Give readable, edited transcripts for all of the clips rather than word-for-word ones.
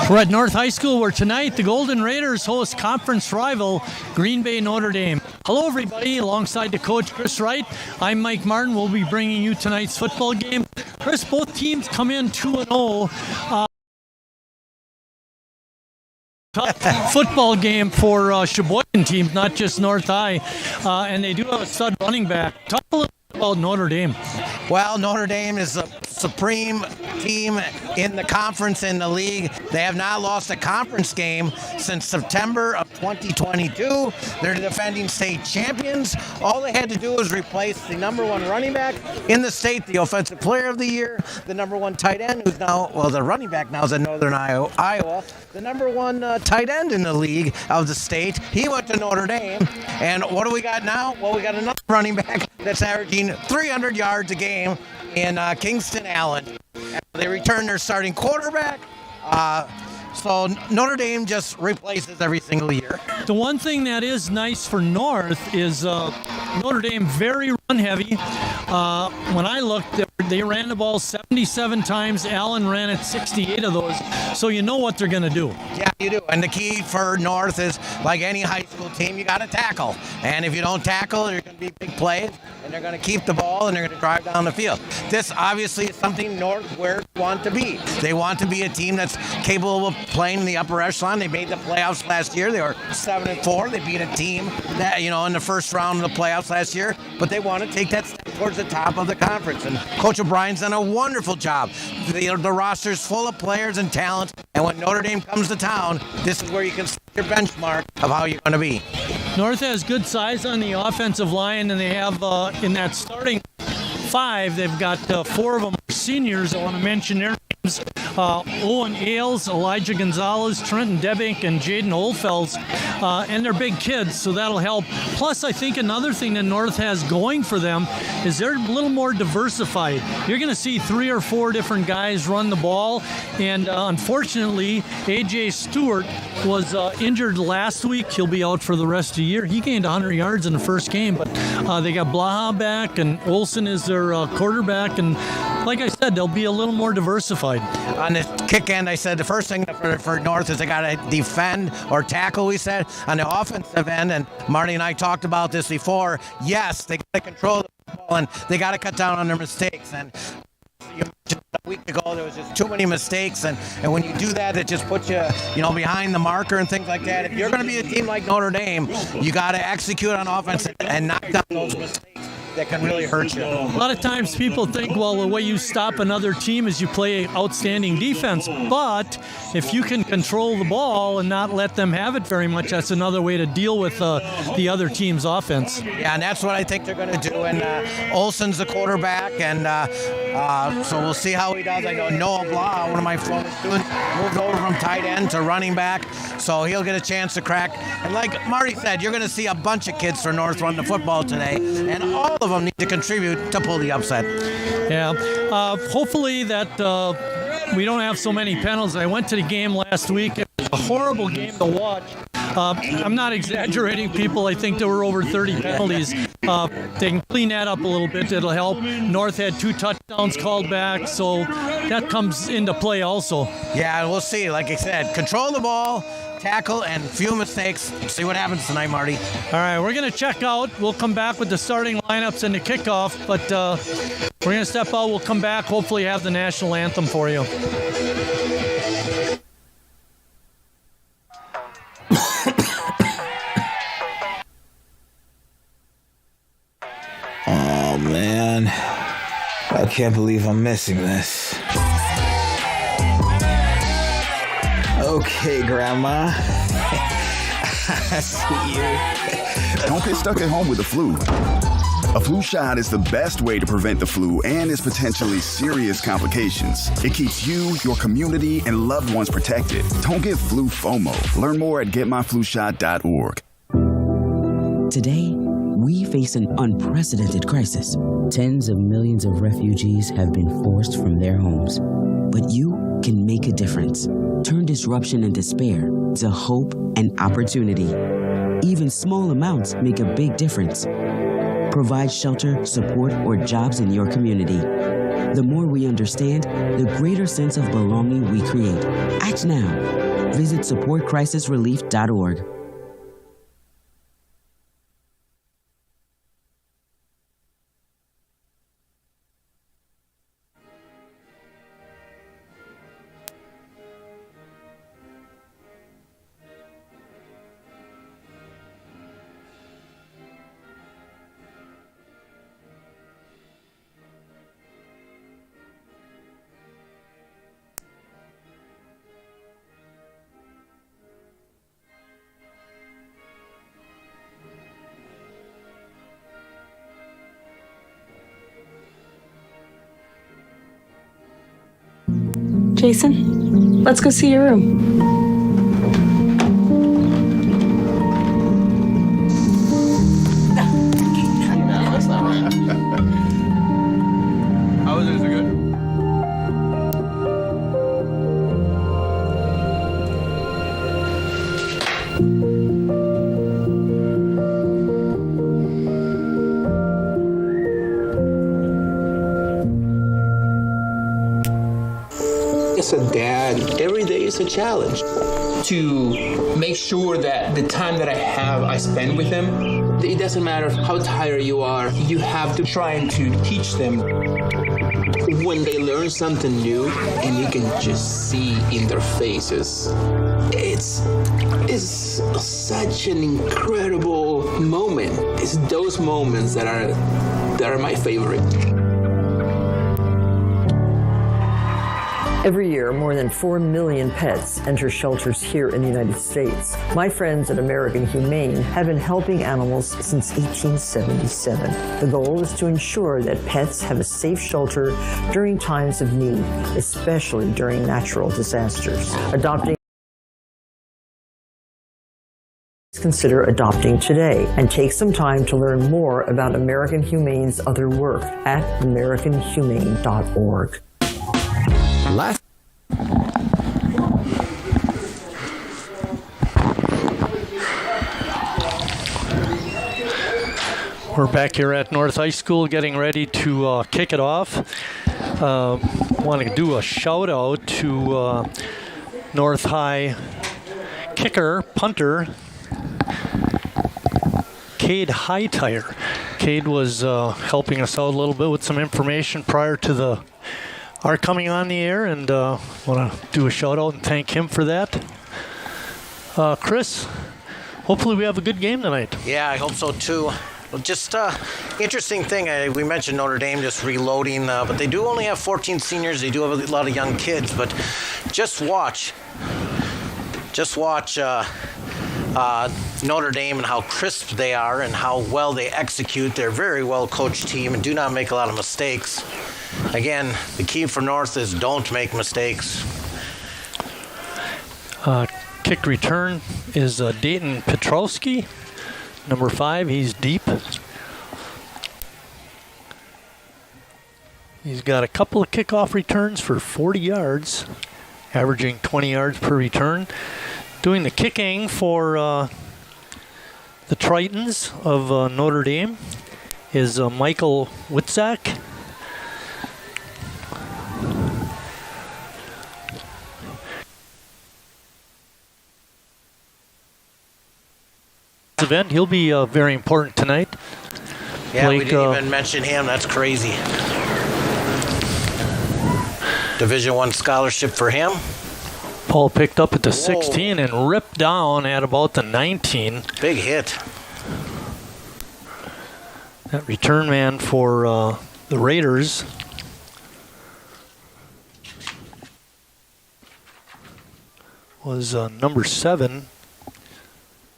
We're at North High School where tonight the Golden Raiders host conference rival Green Bay Notre Dame. Hello everybody, alongside the coach Chris Wright. I'm Mike Martin. We'll be bringing you tonight's football game. Chris, both teams come in 2-0. Tough football game for Sheboygan teams, not just North High. And they do have a stud running back. Talk a little bit about Notre Dame. Well, Notre Dame is a supreme team in the conference, in the league. They have not lost a conference game since September of 2022. They're the defending state champions. All they had to do was replace the number one running back in the state, the offensive player of the year, the number one tight end, who's now, well, the running back now is in Northern Iowa, the number one tight end in the league of the state. He went to Notre Dame. And what do we got now? Well, we got another running back that's averaging 300 yards a game in Kingston Allen. They return their starting quarterback. So Notre Dame just replaces every single year. The one thing that is nice for North is Notre Dame very run heavy. When I looked, they ran the ball 77 times. Allen ran it 68 of those. So you know what they're going to do. Yeah, you do. And the key for North is, like any high school team, you got to tackle. And if you don't tackle, there's going to be big plays, and they're going to keep the ball, and they're going to drive down the field. This obviously is something North where they want to be. They want to be a team that's capable of playing in the upper echelon. They made the playoffs last year. They were 7-4. They beat a team that, in the first round of the playoffs last year. But they want to take that step towards the top of the conference. And Coach O'Brien's done a wonderful job. The roster's full of players and talent. And when Notre Dame comes to town, this is where you can set your benchmark of how you're going to be. North has good size on the offensive line, and they have in that starting five, they've got four of them are seniors. I want to mention their names. Owen Ailes, Elijah Gonzalez, Trenton Debink, and Jaden Oldfelds. And they're big kids, so that'll help. Plus, I think another thing that North has going for them is they're a little more diversified. You're going to see 3 or 4 different guys run the ball. And unfortunately, A.J. Stewart was injured last week. He'll be out for the rest of the year. He gained 100 yards in the first game, but they got Blaha back, and Olsen is their quarterback. And like I said, they'll be a little more diversified. On the kick end, I said the first thing for North is they got to defend or tackle, we said. On the offensive end, and Marty and I talked about this before, yes, they got to control the ball, and they got to cut down on their mistakes. And you mentioned a week ago there was just too many mistakes, and when you do that, it just puts you, behind the marker and things like that. If you're going to be a team like Notre Dame, you got to execute on offense and knock down those mistakes that can really hurt you. A lot of times people think, well, the way you stop another team is you play outstanding defense. But if you can control the ball and not let them have it very much, that's another way to deal with the other team's offense. Yeah, and that's what I think they're going to do. And Olsen's the quarterback, and so we'll see how he does. I know Noah Blah, one of my former students, moved over from tight end to running back, so he'll get a chance to crack. And like Marty said, you're going to see a bunch of kids for North run the football today, and all of them need to contribute to pull the upset. Yeah, hopefully that we don't have so many penalties. I went to the game last week. It was a horrible game to watch. I'm not exaggerating, people. I think there were over 30 penalties. They can clean that up a little bit. It'll help. North had 2 touchdowns called back, so that comes into play also. Yeah, we'll see. Like I said, control the ball, tackle, and few mistakes. See what happens tonight, Marty. All right, we're going to check out. We'll come back with the starting lineups and the kickoff, but we're going to step out. We'll come back, hopefully have the national anthem for you. Oh, man. I can't believe I'm missing this. Okay, Grandma. I see you. Don't get stuck at home with the flu. A flu shot is the best way to prevent the flu and its potentially serious complications. It keeps you, your community, and loved ones protected. Don't get flu FOMO. Learn more at getmyflushot.org. Today, we face an unprecedented crisis. Tens of millions of refugees have been forced from their homes. But you can make a difference. Turn disruption and despair to hope and opportunity. Even small amounts make a big difference. Provide shelter, support, or jobs in your community. The more we understand, the greater sense of belonging we create. Act now. Visit supportcrisisrelief.org. Jason, let's go see your room. How is it? Is it good? As a dad, every day is a challenge. To make sure that the time that I spend with them, it doesn't matter how tired you are, you have to try to teach them. When they learn something new and you can just see in their faces, it's such an incredible moment. It's those moments that are my favorite. Every year, more than 4 million pets enter shelters here in the United States. My friends at American Humane have been helping animals since 1877. The goal is to ensure that pets have a safe shelter during times of need, especially during natural disasters. Consider adopting today and take some time to learn more about American Humane's other work at americanhumane.org. We're back here at North High School getting ready to kick it off. Want to do a shout out to North High kicker, punter, Cade Hightower. Cade was helping us out a little bit with some information prior to our coming on the air, and want to do a shout out and thank him for that. Chris, hopefully we have a good game tonight. Yeah, I hope so too. Well, just interesting thing, we mentioned Notre Dame just reloading, but they do only have 14 seniors. They do have a lot of young kids, but just watch Notre Dame and how crisp they are and how well they execute. They're a very well coached team and do not make a lot of mistakes. Again, the key for North is don't make mistakes. Kick return is Dayton Petrowski, number 5. He's deep. He's got a couple of kickoff returns for 40 yards, averaging 20 yards per return. Doing the kicking for the Tritons of Notre Dame is Michael Witzak. Event, he'll be very important tonight. Yeah, we didn't even mention him. That's crazy. Division I scholarship for him. Paul picked up at the 16 and ripped down at about the 19. Big hit. That return man for the Raiders was number 7.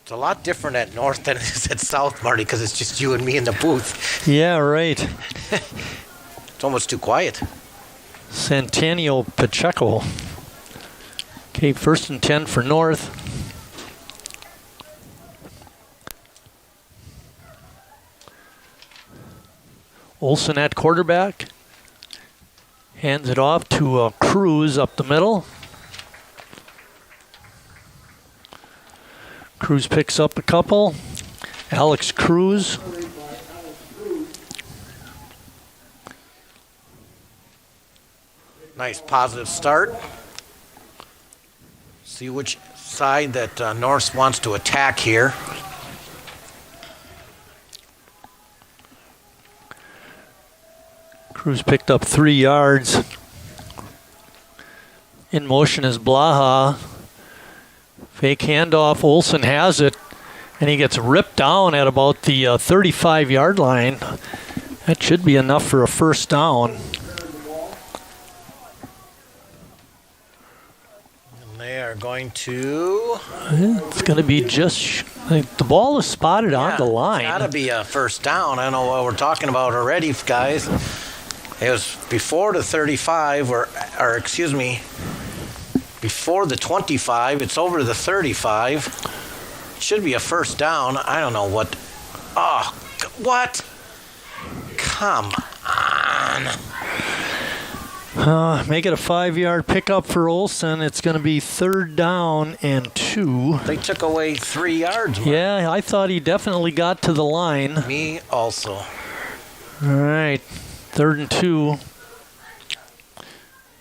It's a lot different at North than it is at South, Marty, because it's just you and me in the booth. Yeah, right. It's almost too quiet. Santanio Pacheco. Okay, 1st and 10 for North. Olsen at quarterback. Hands it off to Cruz up the middle. Cruz picks up a couple. Alex Cruz. Nice positive start. See which side that North wants to attack here. Cruz picked up 3 yards. In motion is Blaha. Fake handoff. Olsen has it, and he gets ripped down at about the 35-yard line. That should be enough for a first down. And they are going to... It's going to be just... the ball is spotted on the line. It's got to be a first down. I don't know what we're talking about already, guys. It was before the 35, or excuse me, before the 25. It's over the 35. It should be a first down. I don't know what. Oh, what? Come on. Make it a 5-yard pickup for Olsen. It's going to be 3rd down and 2. They took away 3 yards. Mark. Yeah, I thought he definitely got to the line. Me also. All right, 3rd and 2.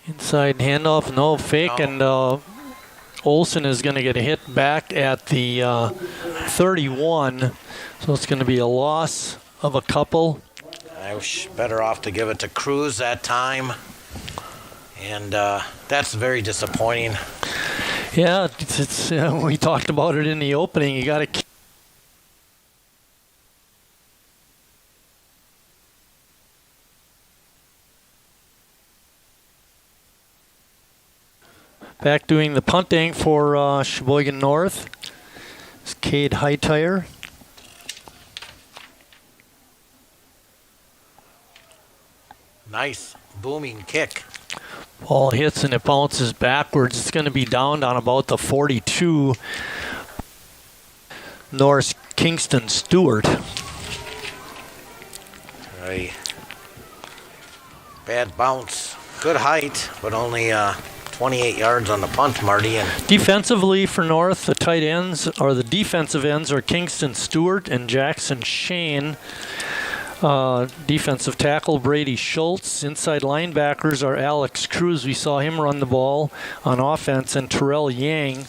Inside handoff, no fake, and Olsen is going to get hit back at the 31. So it's going to be a loss of a couple. I was better off to give it to Cruz that time. And that's very disappointing. Yeah, it's we talked about it in the opening. You got to back doing the punting for Sheboygan North. It's Cade Hightower. Nice booming kick. Ball hits and it bounces backwards. It's going to be downed on about the 42. Norris Kingston Stewart. Right. Bad bounce. Good height, but only 28 yards on the punt, Marty. And defensively for North, the tight ends, or the defensive ends, are Kingston Stewart and Jackson Shane. Defensive tackle Brady Schultz. Inside linebackers are Alex Cruz. We saw him run the ball on offense, and Terrell Yang.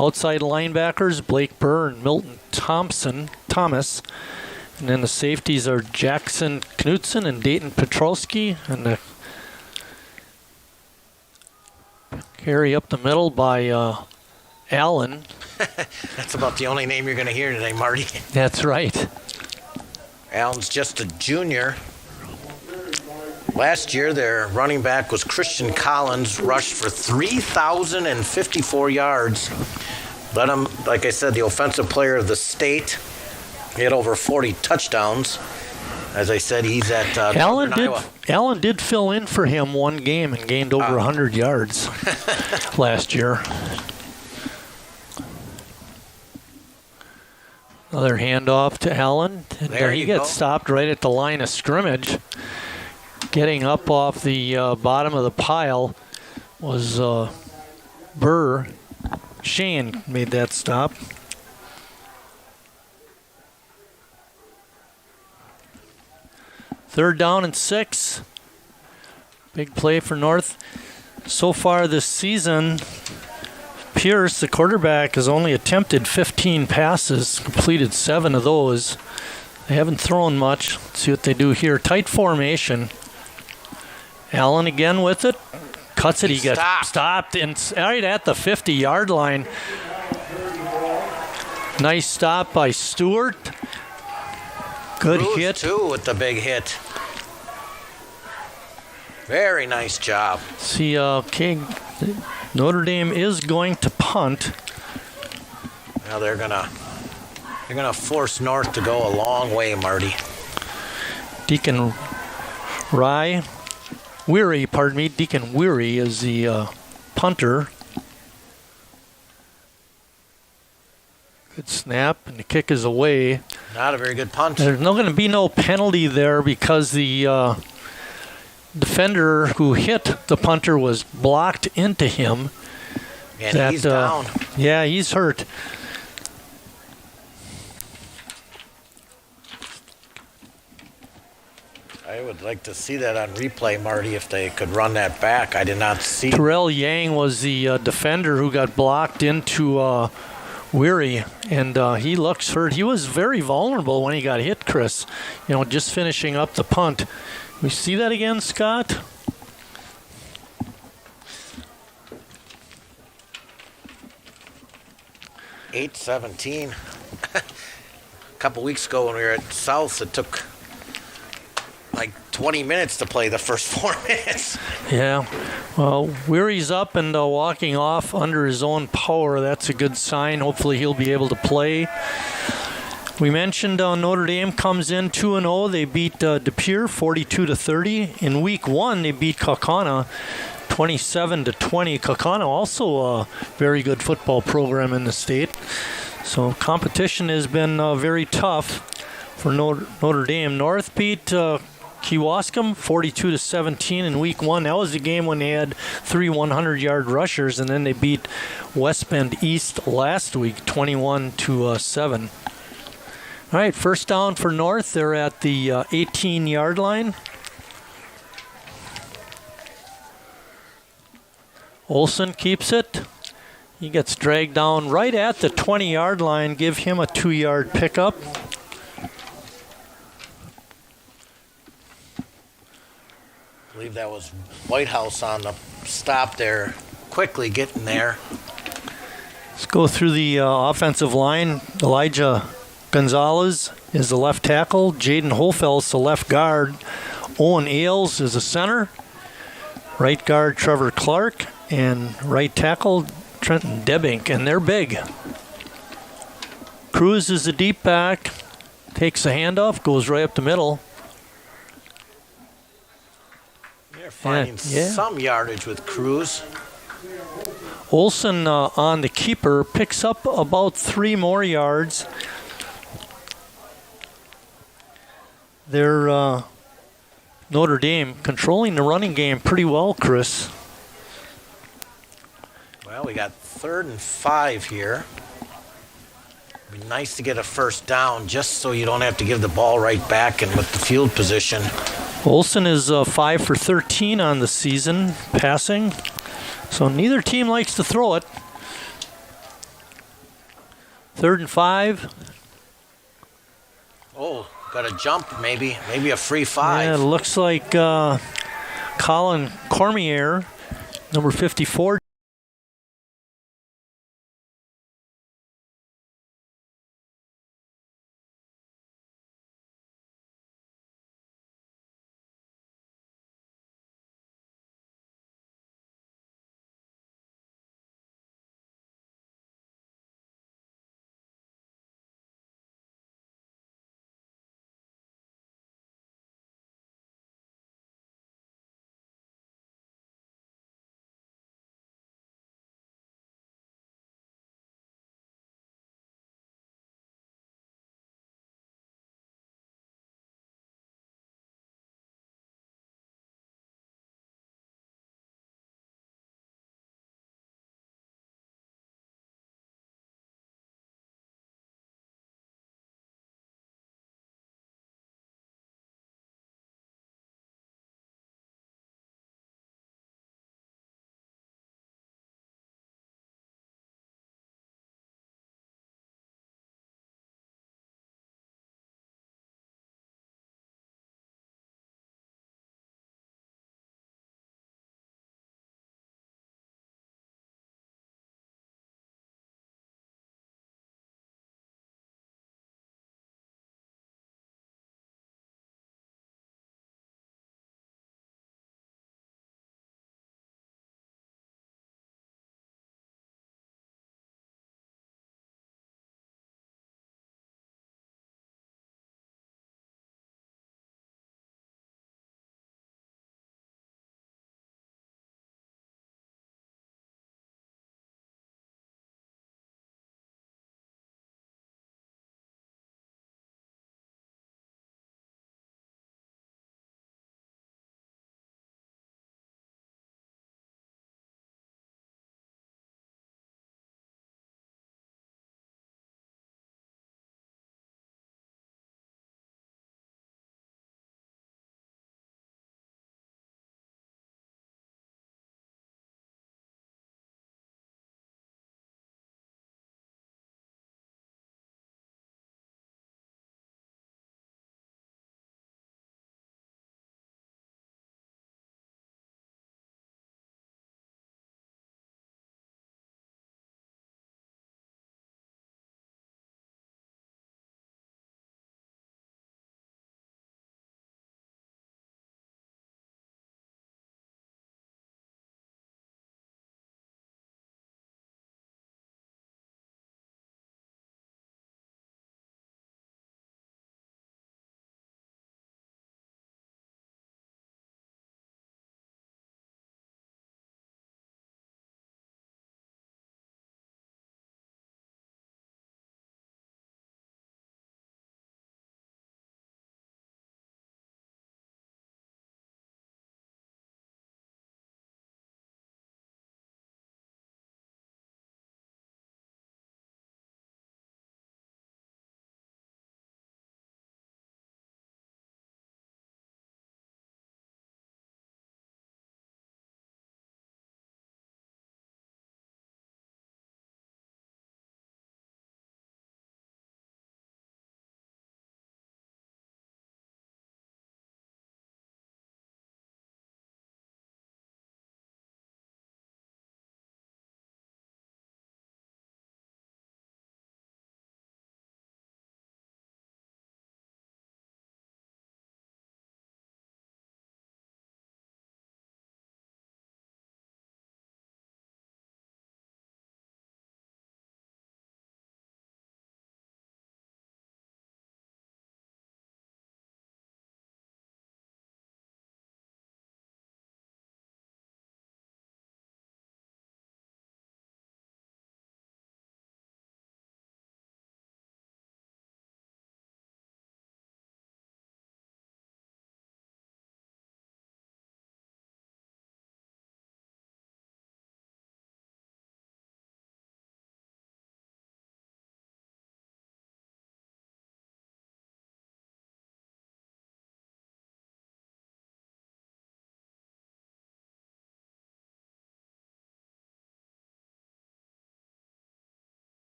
Outside linebackers Blake Byrne, Milton Thomas. And then the safeties are Jackson Knutson and Dayton Petrowski. And the carry up the middle by Allen. That's about the only name you're going to hear today, Marty. That's right. Allen's just a junior. Last year, their running back was Christian Collins, rushed for 3,054 yards. Led him, like I said, the offensive player of the state. He had over 40 touchdowns. As I said, he's at Iowa. Allen did fill in for him one game and gained over 100 yards last year. Another handoff to Allen. And he gets stopped right at the line of scrimmage. Getting up off the bottom of the pile was Burr. Shane made that stop. Third down and 6. Big play for North. So far this season, Pierce, the quarterback, has only attempted 15 passes, completed 7 of those. They haven't thrown much. Let's see what they do here. Tight formation. Allen again with it. Cuts it. He gets stopped and right at the 50-yard line. Nice stop by Stewart. Good Cruz hit. Too with the big hit. Very nice job. See, Notre Dame is going to punt. Now they're gonna force North to go a long way, Marty. Deacon Weary is the punter. Good snap, and the kick is away. Not a very good punt. There's not going to be no penalty there because the defender who hit the punter was blocked into him. And he's down. Yeah, he's hurt. I would like to see that on replay, Marty, if they could run that back. I did not see. Terrell Yang was the defender who got blocked into Weary, and he looks hurt. He was very vulnerable when he got hit, Chris. Just finishing up the punt. We see that again, Scott? $8:17. A couple weeks ago when we were at South, it took like 20 minutes to play the first 4 minutes. Yeah. Well, Weary's up and walking off under his own power. That's a good sign. Hopefully he'll be able to play. We mentioned Notre Dame comes in 2-0. They beat De Pere 42-30. In week 1, they beat Kaukauna 27-20. Kaukauna also a very good football program in the state. So competition has been very tough for Notre Dame. North beat Kewaskum 42-17 in week 1. That was the game when they had 3 100-yard rushers, and then they beat West Bend East last week 21-7. All right, first down for North. They're at the 18-yard line. Olson keeps it. He gets dragged down right at the 20-yard line. Give him a 2-yard pickup. I believe that was Whitehouse on the stop there, quickly getting there. Let's go through the offensive line. Elijah Gonzalez is the left tackle. Jaden Holfeld's the left guard. Owen Ailes is the center. Right guard Trevor Clark. And right tackle Trenton Debink. And they're big. Cruz is the deep back. Takes the handoff, goes right up the middle. They're finding some yardage with Cruz. Olson on the keeper picks up about 3 more yards. They're Notre Dame controlling the running game pretty well, Chris. Well, we got 3rd and 5 here. It'd be nice to get a first down just so you don't have to give the ball right back and with the field position. Olson is 5 for 13 on the season passing. So neither team likes to throw it. 3rd and 5. Oh, got a jump maybe a free 5. Yeah, it looks like Colin Cormier, number 54,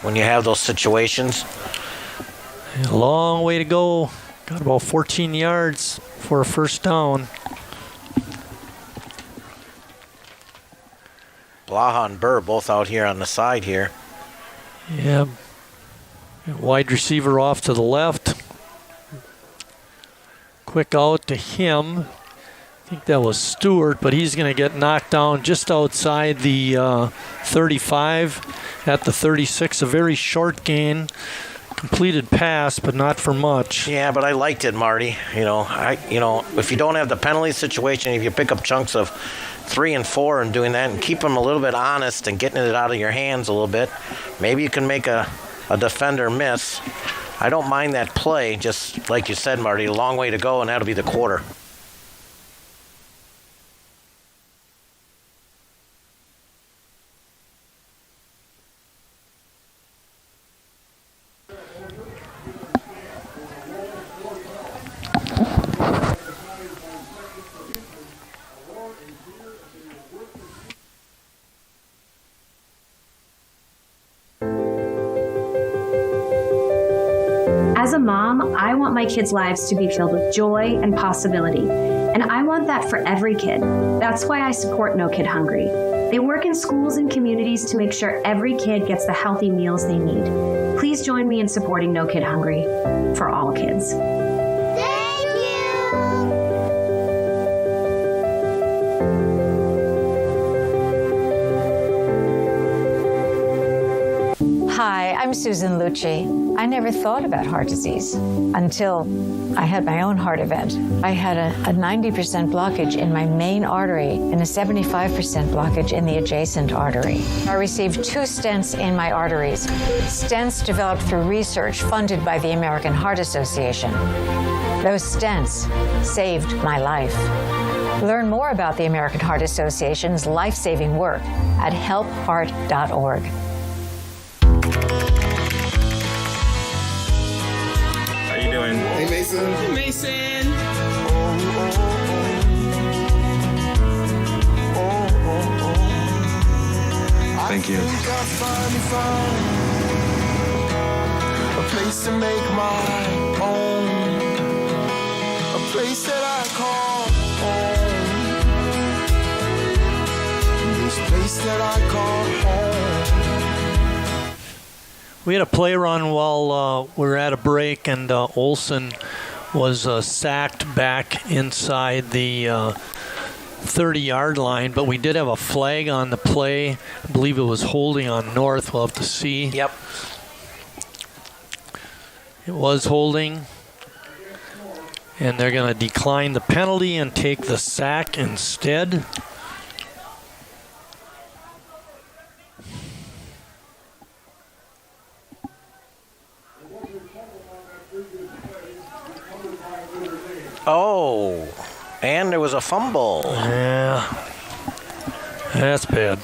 when you have those situations. A long way to go. Got about 14 yards for a first down. Blaha and Burr both out here on the side here. Yeah. Wide receiver off to the left. Quick out to him. I think that was Stewart, but he's going to get knocked down just outside the 35 at the 36. A very short gain. Completed pass, but not for much. Yeah, but I liked it, Marty. If you don't have the penalty situation, if you pick up chunks of 3 and 4 and doing that and keep them a little bit honest and getting it out of your hands a little bit, maybe you can make a defender miss. I don't mind that play, just like you said, Marty, a long way to go, and that'll be the quarter. As a mom, I want my kids' lives to be filled with joy and possibility. And I want that for every kid. That's why I support No Kid Hungry. They work in schools and communities to make sure every kid gets the healthy meals they need. Please join me in supporting No Kid Hungry for all kids. Hi, I'm Susan Lucci. I never thought about heart disease until I had my own heart event. I had a 90% blockage in my main artery and a 75% blockage in the adjacent artery. I received 2 stents in my arteries, stents developed through research funded by the American Heart Association. Those stents saved my life. Learn more about the American Heart Association's life-saving work at helpheart.org. How you doing? Hey, Mason. Hey, Mason. Thank you. A place to make my own. A place that I call home. This place that I call home. We had a play run while we were at a break, and Olsen was sacked back inside the 30-yard line, but we did have a flag on the play. I believe it was holding on North. We'll have to see. Yep. It was holding, and they're going to decline the penalty and take the sack instead. Oh, and there was a fumble. Yeah, that's bad.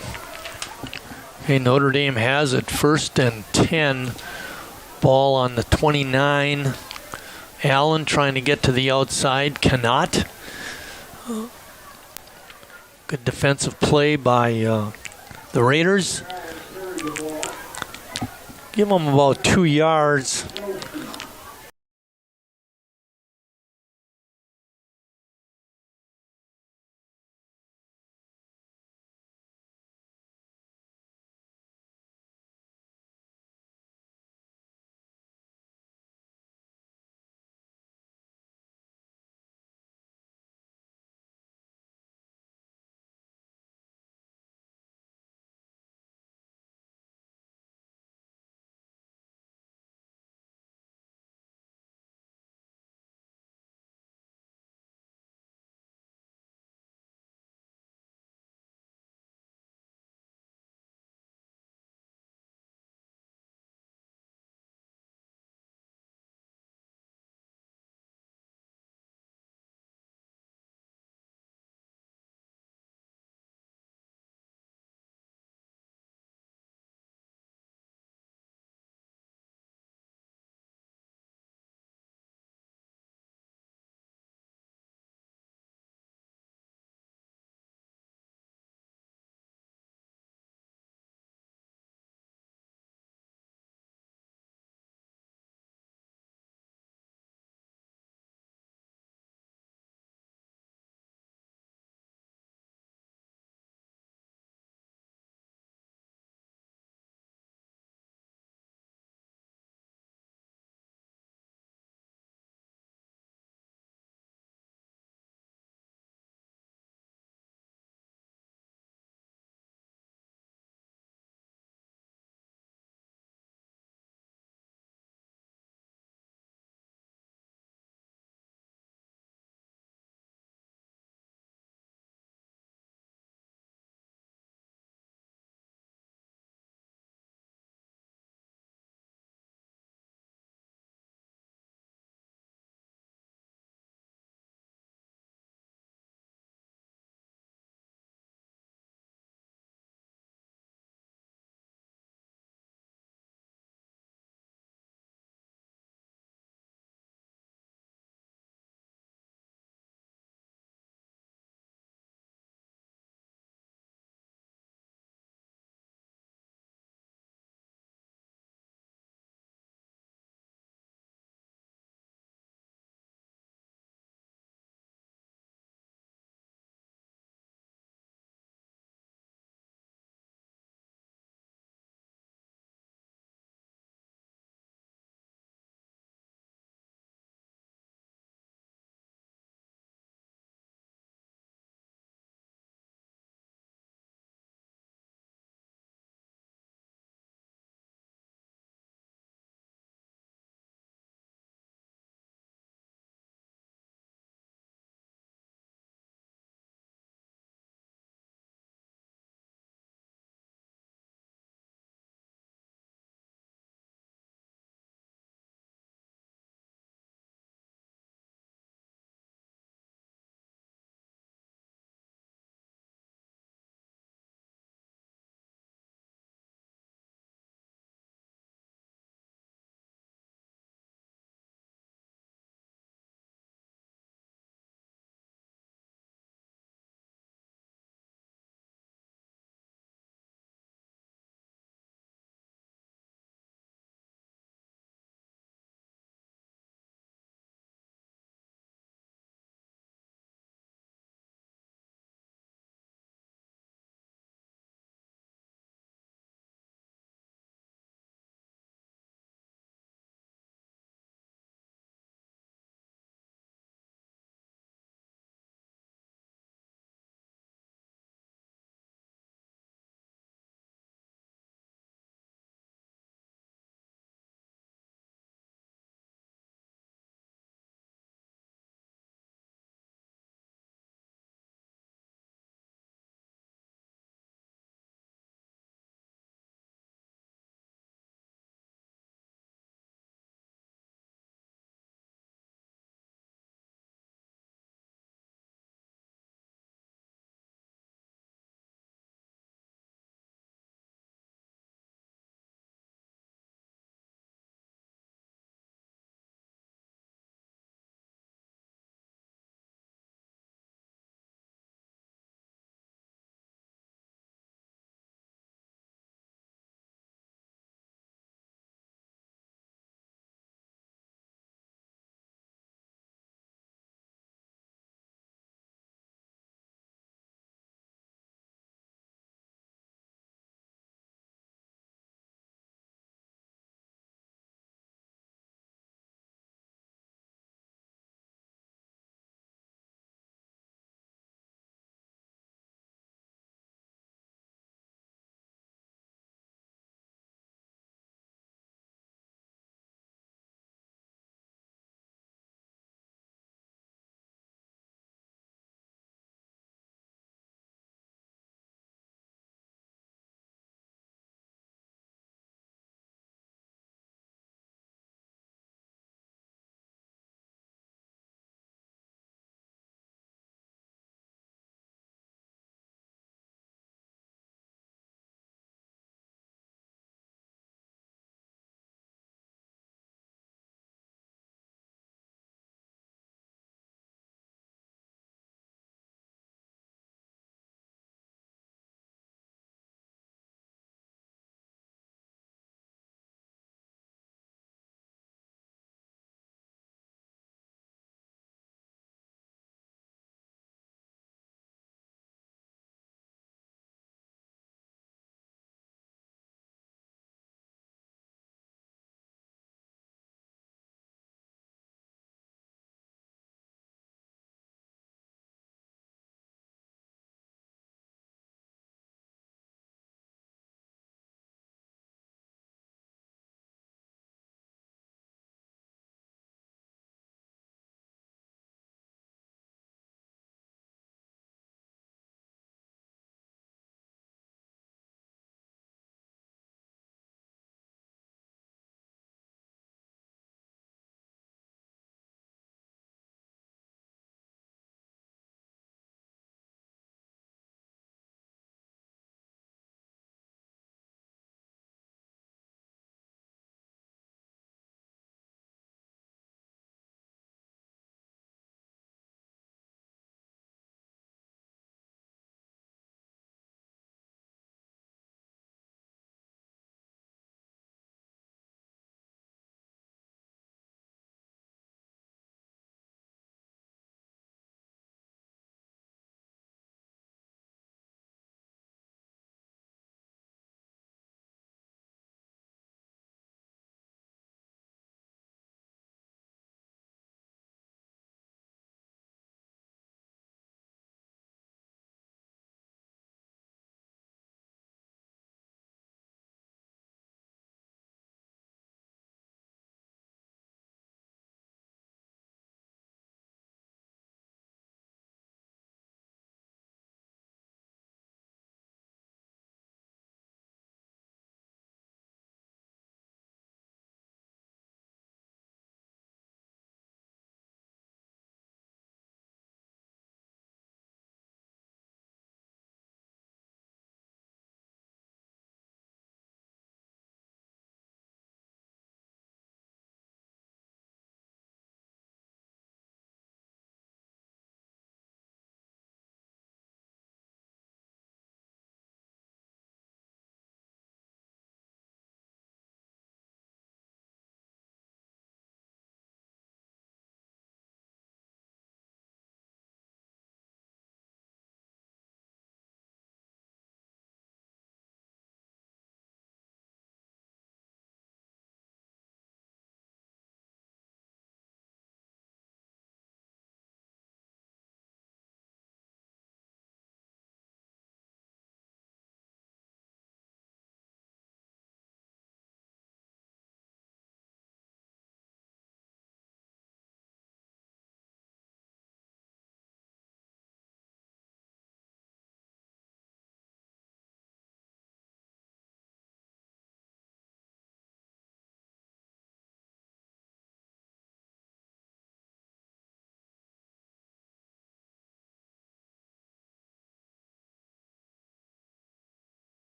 Okay, Notre Dame has it, 1st and 10. Ball on the 29. Allen trying to get to the outside, cannot. Good defensive play by the Raiders. Give them about 2 yards.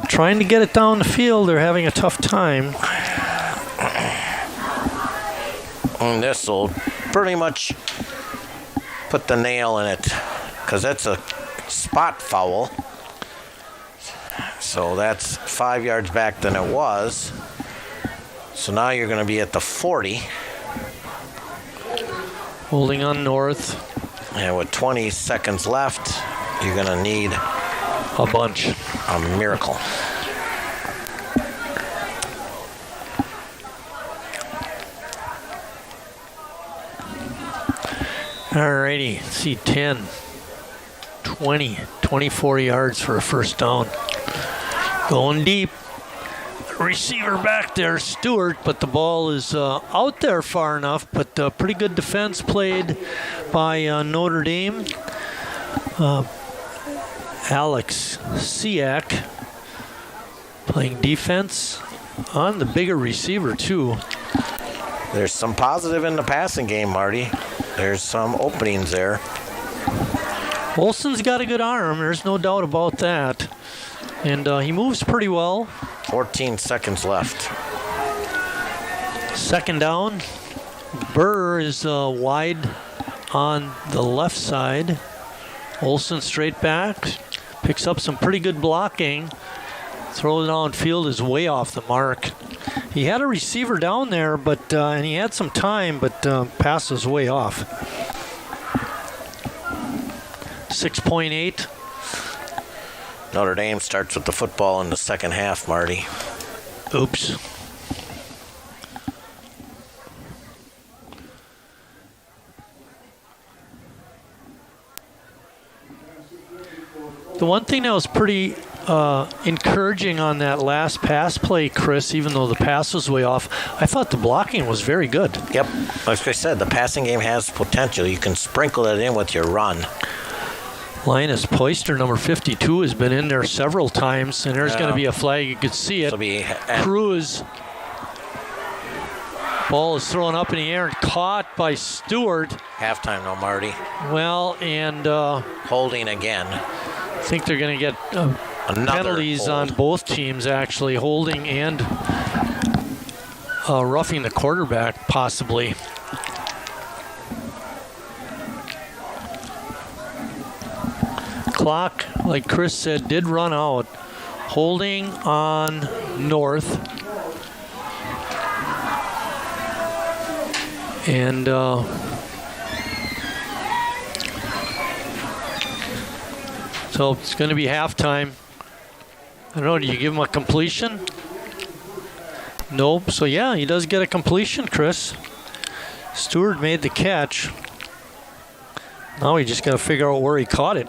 trying to get it down the field. They're having a tough time. And this will pretty much put the nail in it because that's a spot foul. So that's 5 yards back than it was. So now you're going to be at the 40. Holding on North. And with 20 seconds left, you're going to need a bunch. A miracle. Alrighty, see 10, 20, 24 yards for a first down. Going deep. Receiver back there, Stewart, but the ball is out there far enough, but pretty good defense played by Notre Dame. Alex Siak playing defense on the bigger receiver too. There's some positive in the passing game, Marty. There's some openings there. Olson's got a good arm, there's no doubt about that. And he moves pretty well. 14 seconds left. Second down. Burr is wide on the left side. Olson straight back. Picks up some pretty good blocking. Throw downfield is way off the mark. He had a receiver down there, but and he had some time, but pass was way off. 6.8. Notre Dame starts with the football in the second half, Marty. Oops. The one thing that was pretty encouraging on that last pass play, Chris, even though the pass was way off, I thought the blocking was very good. Yep. Like I said, the passing game has potential. You can sprinkle it in with your run. Linus Poyster, number 52, has been in there several times, and there's going to be a flag. You could see it. Cruz. Ball is thrown up in the air and caught by Stewart. Halftime, no, Marty. Well, and holding again. I think they're going to get penalties on both teams, actually, holding and roughing the quarterback, possibly. Clock, like Chris said, did run out. Holding on North. And so it's going to be halftime. I don't know, do you give him a completion? Nope. So yeah, he does get a completion, Chris. Stewart made the catch. Now we just got to figure out where he caught it.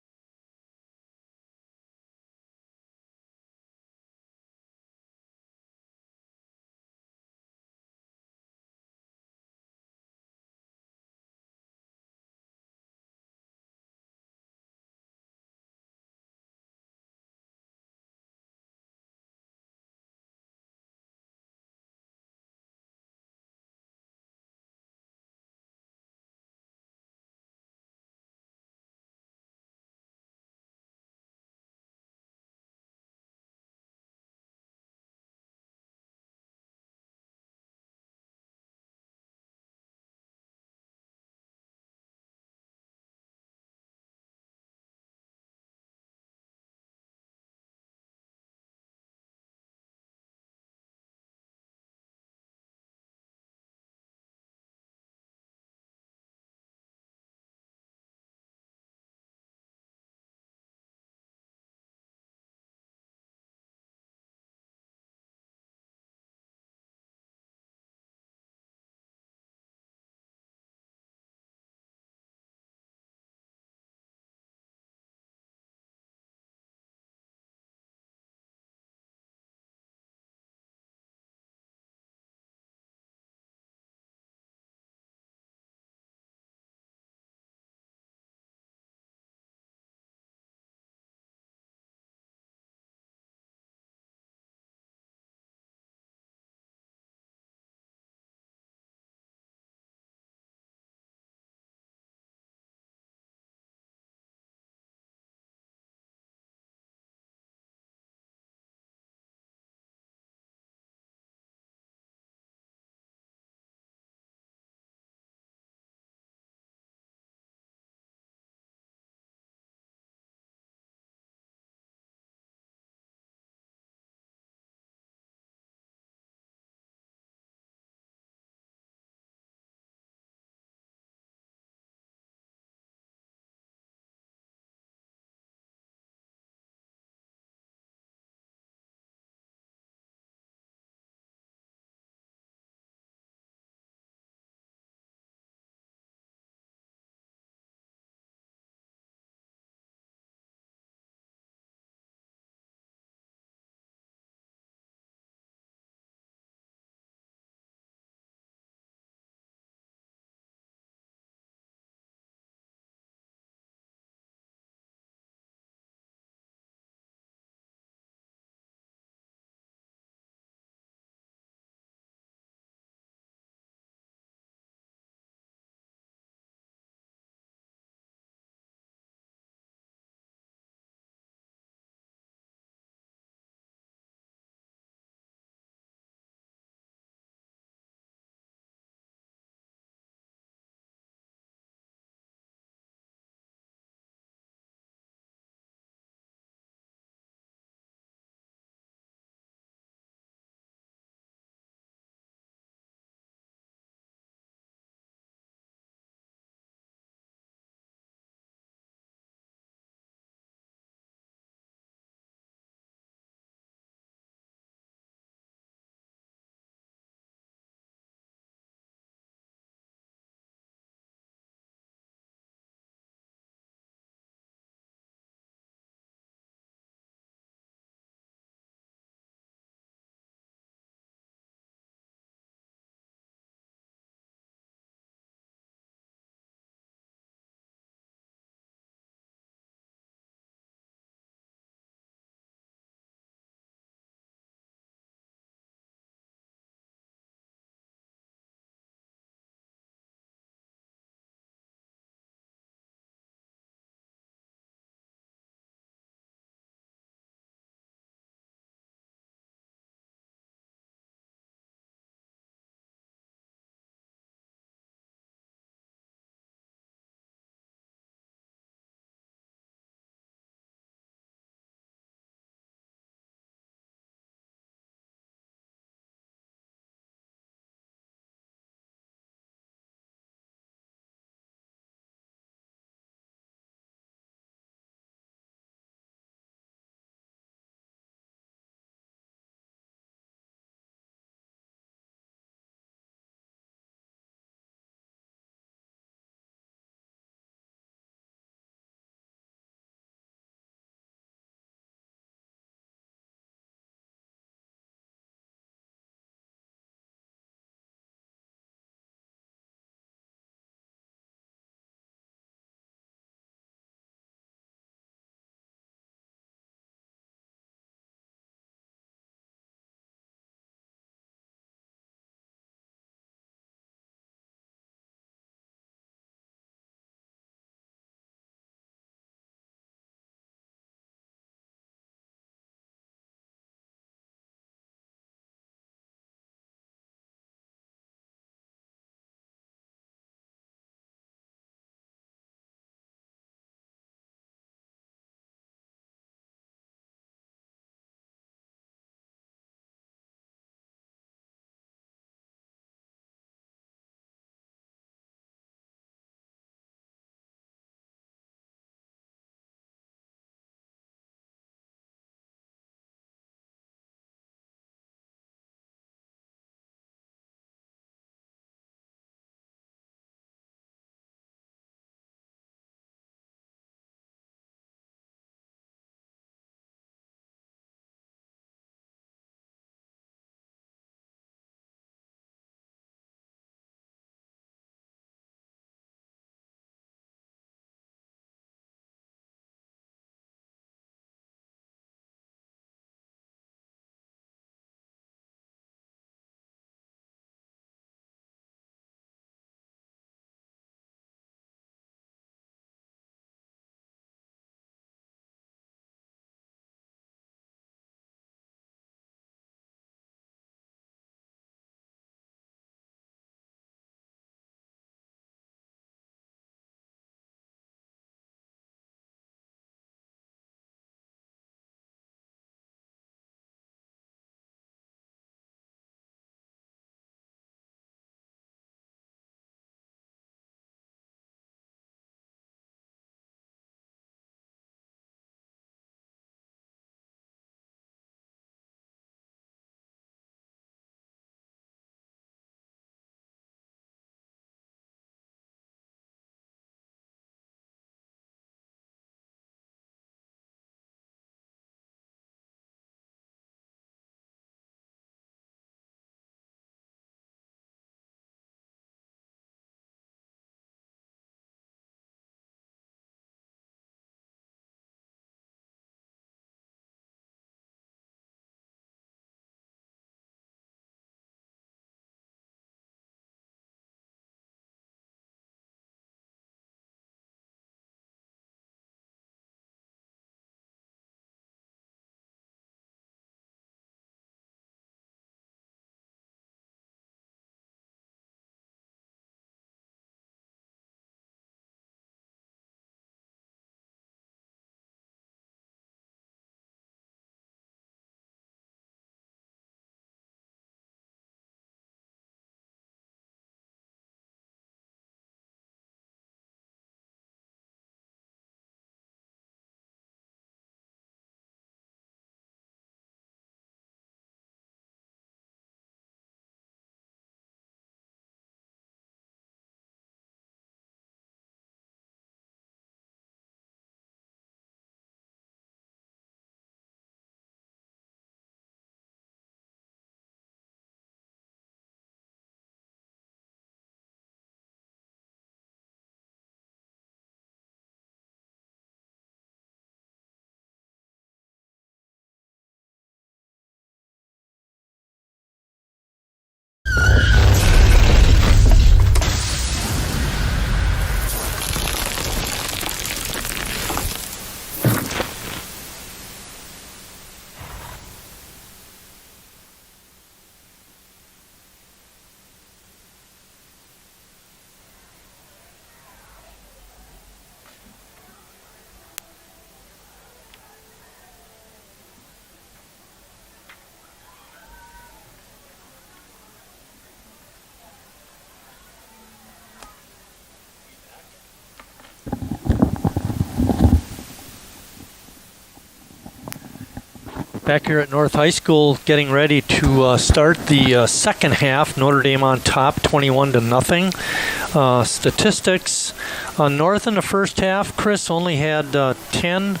Back here at North High School, getting ready to start the second half. Notre Dame on top, 21-0. Statistics: North in the first half, Chris only had 10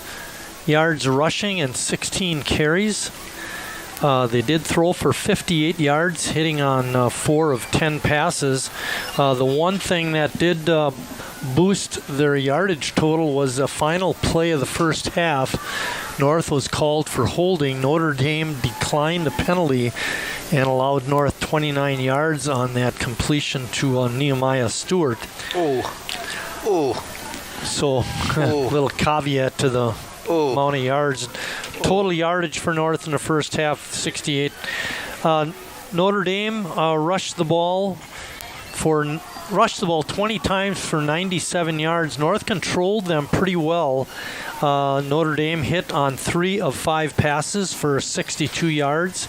yards rushing and 16 carries. They did throw for 58 yards, hitting on 4 of 10 passes. The one thing that did boost their yardage total was the final play of the first half. North was called for holding. Notre Dame declined the penalty and allowed North 29 yards on that completion to Nehemiah Stewart. So a little caveat to the amount of yards. Total yardage for North in the first half, 68. Notre Dame rushed the ball 20 times for 97 yards. North controlled them pretty well. Notre Dame hit on 3 of 5 passes for 62 yards.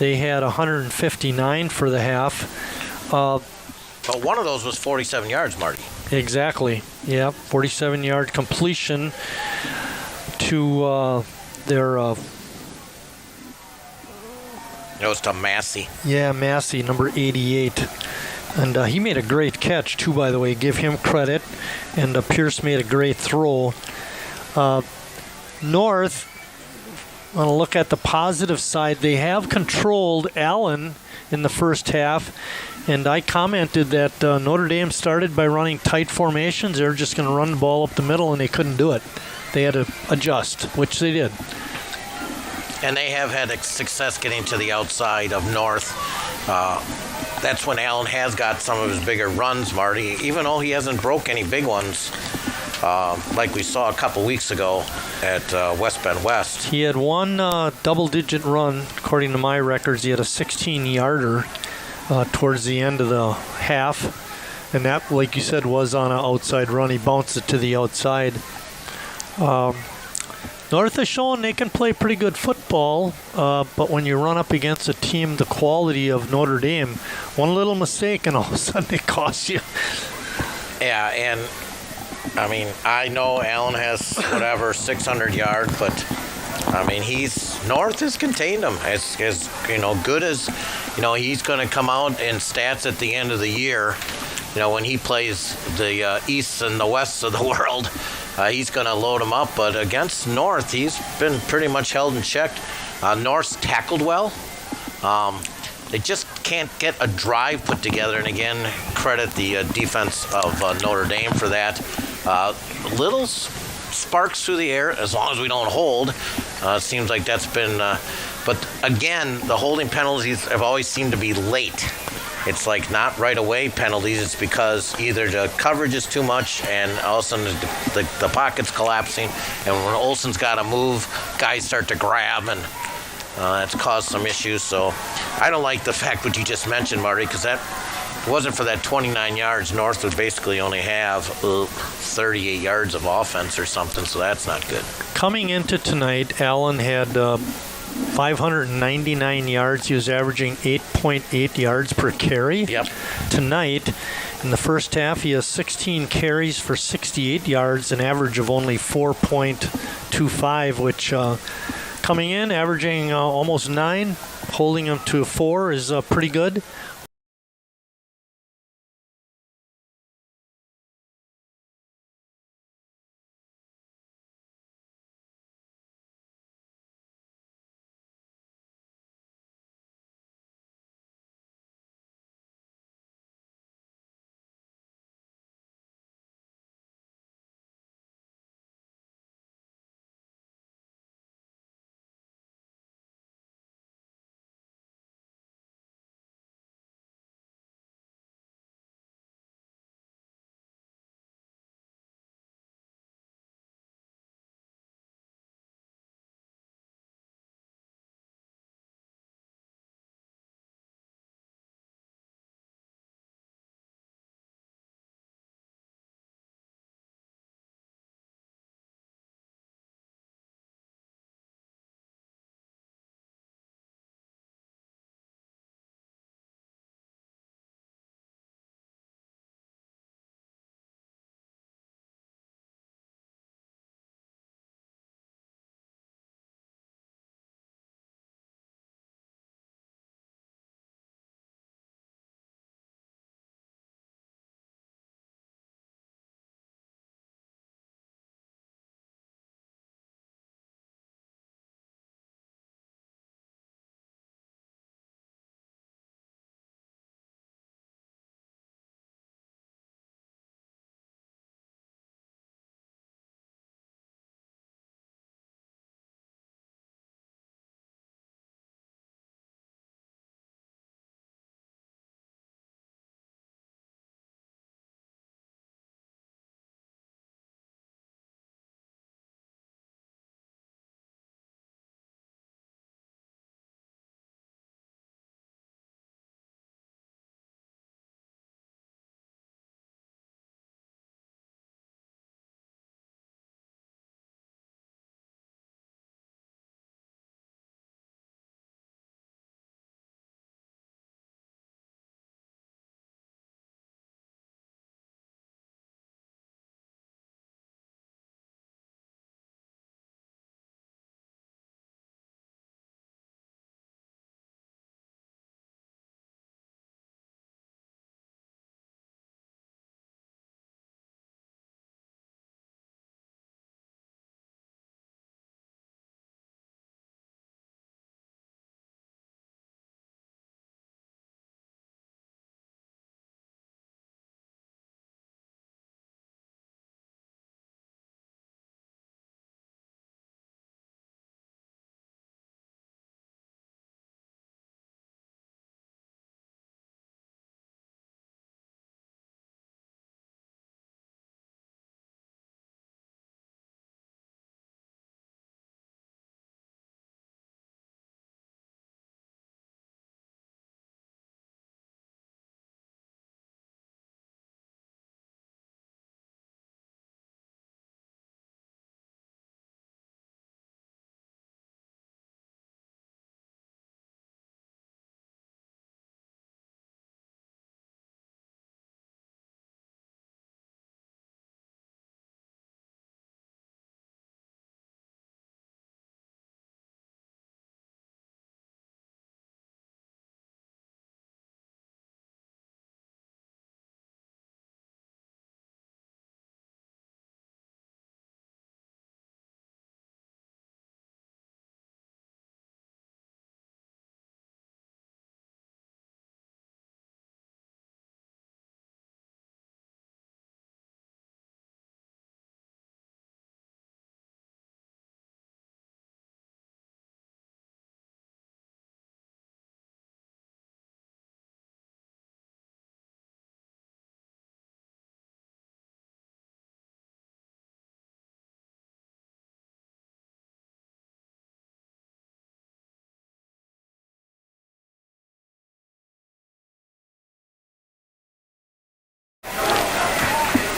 They had 159 for the half. But one of those was 47 yards, Marty. Exactly. Yeah, 47-yard completion to their... It was to Massey. Yeah, Massey, number 88. And he made a great catch, too, by the way. Give him credit. And Pierce made a great throw. North, I want to look at the positive side. They have controlled Allen in the first half. And I commented that Notre Dame started by running tight formations. They were just going to run the ball up the middle, and they couldn't do it. They had to adjust, which they did. And they have had success getting to the outside of North. That's when Allen has got some of his bigger runs, Marty, even though he hasn't broke any big ones like we saw a couple weeks ago at West Bend West. He had one double-digit run, according to my records. He had a 16-yarder towards the end of the half, and that, like you said, was on an outside run. He bounced it to the outside. North has shown they can play pretty good football, but when you run up against a team the quality of Notre Dame, one little mistake and all of a sudden it costs you. Yeah, and I mean, I know Allen has 600 yards, but I mean, North has contained him as good as he's going to come out in stats at the end of the year. When he plays the East and the West of the world. He's going to load him up, but against North, he's been pretty much held in check. North's tackled well. They just can't get a drive put together, and again, credit the defense of Notre Dame for that. Little sparks through the air, as long as we don't hold. It seems like that's been... but again, the holding penalties have always seemed to be late. It's like not right away penalties. It's because either the coverage is too much and all of a sudden the pocket's collapsing, and when Olsen's got to move, guys start to grab, and that's caused some issues. So I don't like the fact what you just mentioned, Marty, because that if it wasn't for that 29 yards, North would basically only have 38 yards of offense or something, so that's not good. Coming into tonight, Allen had 599 yards. He was averaging 8.8 yards per carry. Yep. Tonight, in the first half, he has 16 carries for 68 yards, an average of only 4.25, which coming in, averaging almost 9, holding him to 4 is pretty good.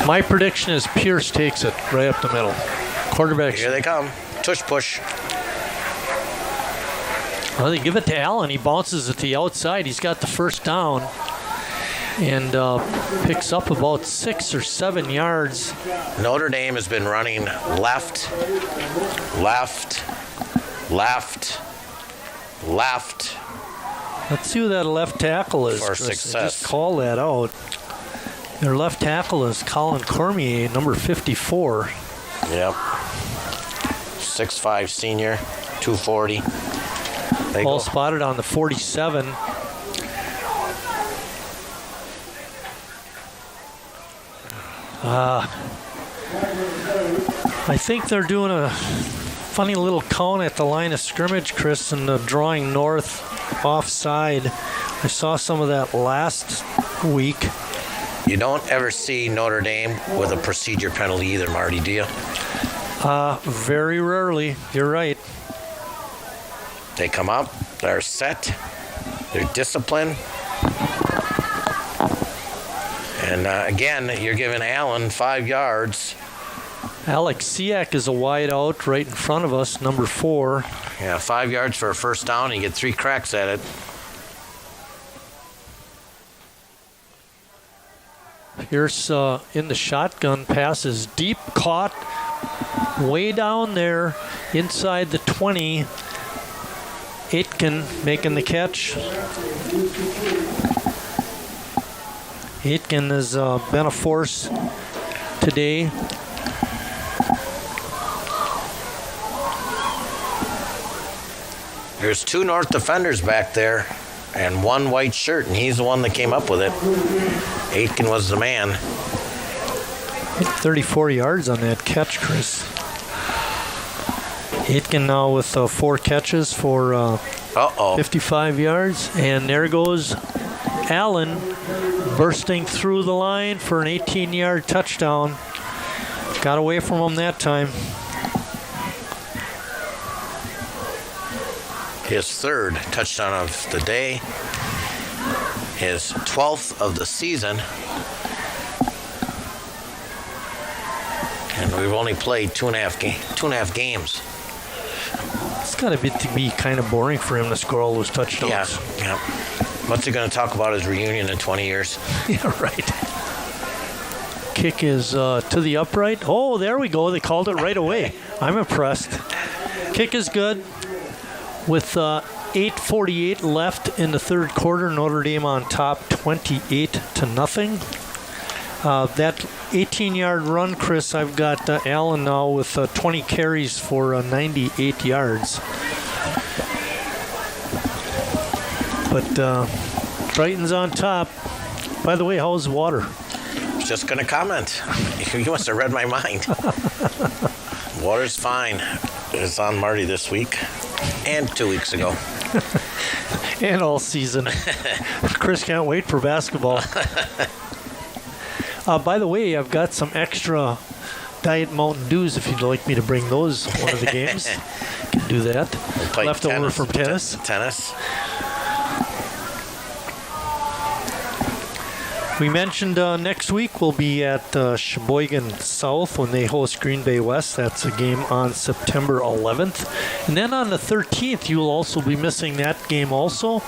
My prediction is Pierce takes it right up the middle. Quarterback. Here they come. Tush push. Well, they give it to Allen. He bounces it to the outside. He's got the first down and picks up about 6 or 7 yards. Notre Dame has been running left, left, left, left. Let's see who that left tackle is. For Chris. success. Just call that out. Their left tackle is Colin Cormier, number 54. Yep. 6'5" senior, 240. Ball spotted on the 47. I think they're doing a funny little count at the line of scrimmage, Chris, and drawing north offside. I saw some of that last week. You don't ever see Notre Dame with a procedure penalty either, Marty, do you? Very rarely. You're right. They come up, they're set, they're disciplined. And again, you're giving Allen 5 yards. Alex Siak is a wide out right in front of us, number 4. Yeah, 5 yards for a first down, and you get 3 cracks at it. Pierce in the shotgun, passes deep, caught way down there inside the 20. Aitken making the catch. Aitken has been a force today. There's 2 North defenders back there and 1 white shirt, and he's the one that came up with it. Aitken was the man. Hit 34 yards on that catch, Chris. Aitken now with 4 catches for 55 yards. And there goes Allen bursting through the line for an 18-yard touchdown. Got away from him that time. His 3rd touchdown of the day. His 12th of the season. And we've only played 2.5 games. It's got to be kind of boring for him to score all those touchdowns. Yeah. What's he going to talk about his reunion in 20 years? Yeah, right. Kick is to the upright. Oh, there we go. They called it right away. I'm impressed. Kick is good. With 8:48 left in the 3rd quarter, Notre Dame on top 28-0. That 18-yard run, Chris, I've got Allen now with 20 carries for 98 yards. But Brighton's on top. By the way, how's the water? Just going to comment. You must have read my mind. Water's fine. It's on Marty this week and 2 weeks ago. And all season. Chris can't wait for basketball. By the way, I've got some extra Diet Mountain Dews if you'd like me to bring those one of the games. Can do that. We'll Leftover from tennis. Tennis. We mentioned next week we'll be at Sheboygan South when they host Green Bay West. That's a game on September 11th. And then on the 13th, you'll also be missing that game also.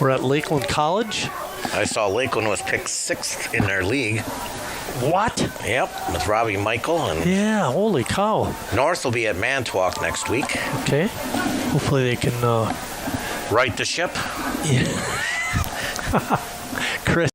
We're at Lakeland College. I saw Lakeland was picked 6th in their league. What? Yep, with Robbie Michael. And yeah, holy cow. North will be at Mantuan next week. Okay. Hopefully they can... right the ship. Yeah. Chris.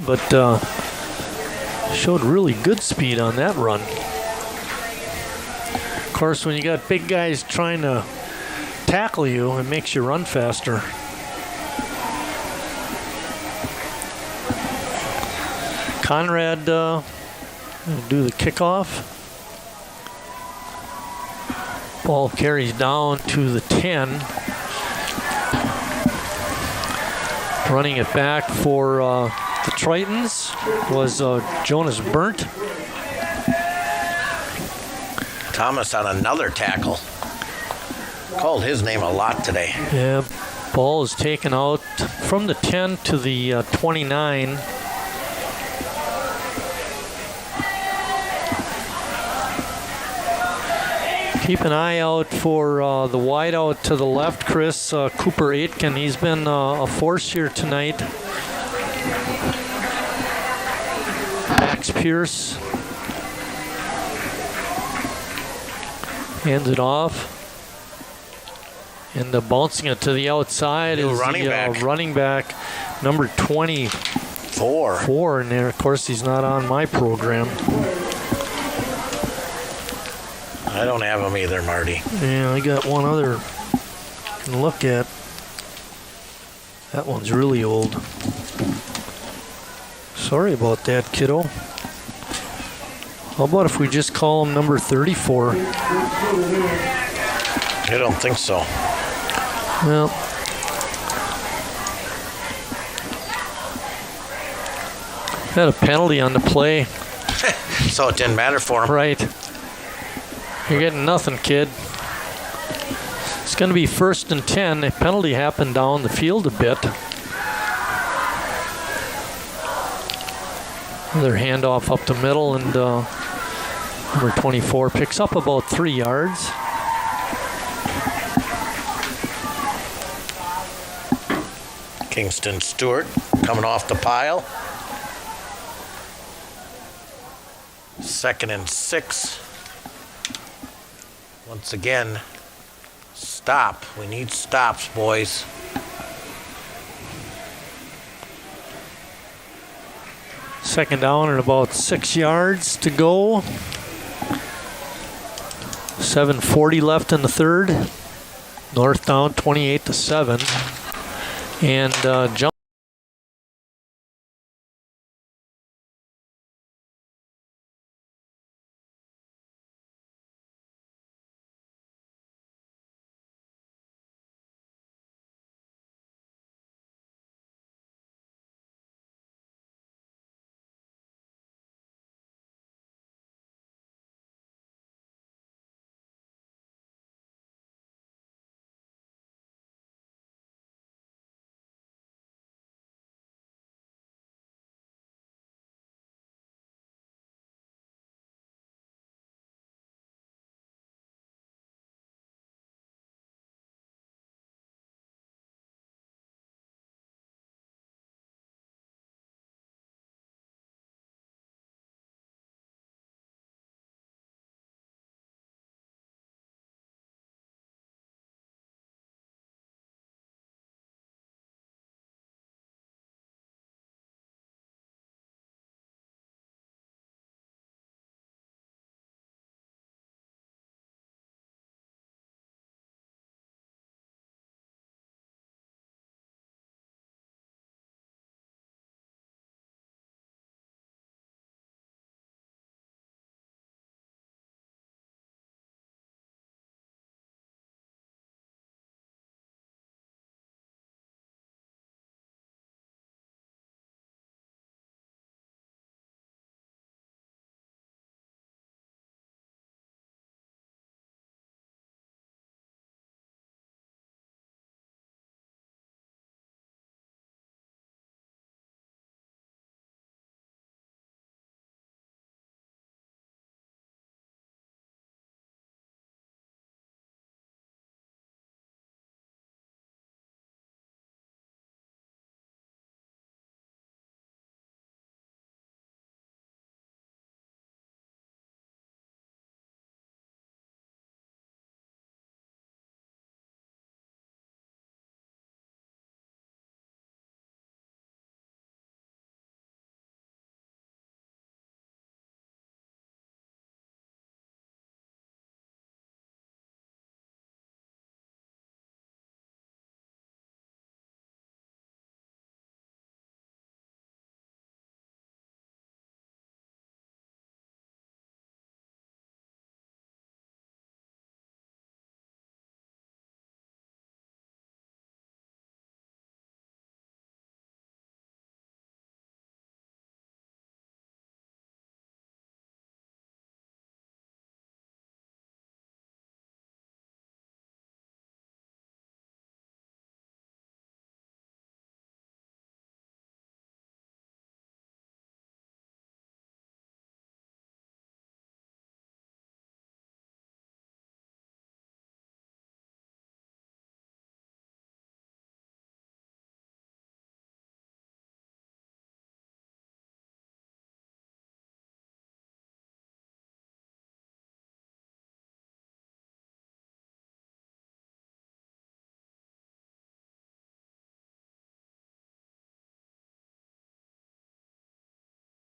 but showed really good speed on that run. Of course, when you got big guys trying to tackle you, it makes you run faster. Conrad do the kickoff. Ball carries down to the 10. Running it back for the Tritons was Jonas Burnt. Thomas on another tackle. Called his name a lot today. Yeah, ball is taken out from the 10 to the 29. Keep an eye out for the wideout to the left, Chris Cooper Aitken. He's been a force here tonight. Max Pierce hands it off. And bouncing it to the outside is the running back, number 24. And there, of course, he's not on my program. I don't have him either, Marty. Yeah, I got one other to look at. That one's really old. Sorry about that, kiddo. How about if we just call him number 34? I don't think so. Well, had a penalty on the play. So it didn't matter for him. Right. You're getting nothing, kid. It's going to be 1st and 10. A penalty happened down the field a bit. Another handoff up the middle, and number 24 picks up about 3 yards. Kingston Stewart coming off the pile. 2nd and 6. Once again, stop. We need stops, boys. Second down and about 6 yards to go. 7:40 left in the third. North down 28-7. And jump.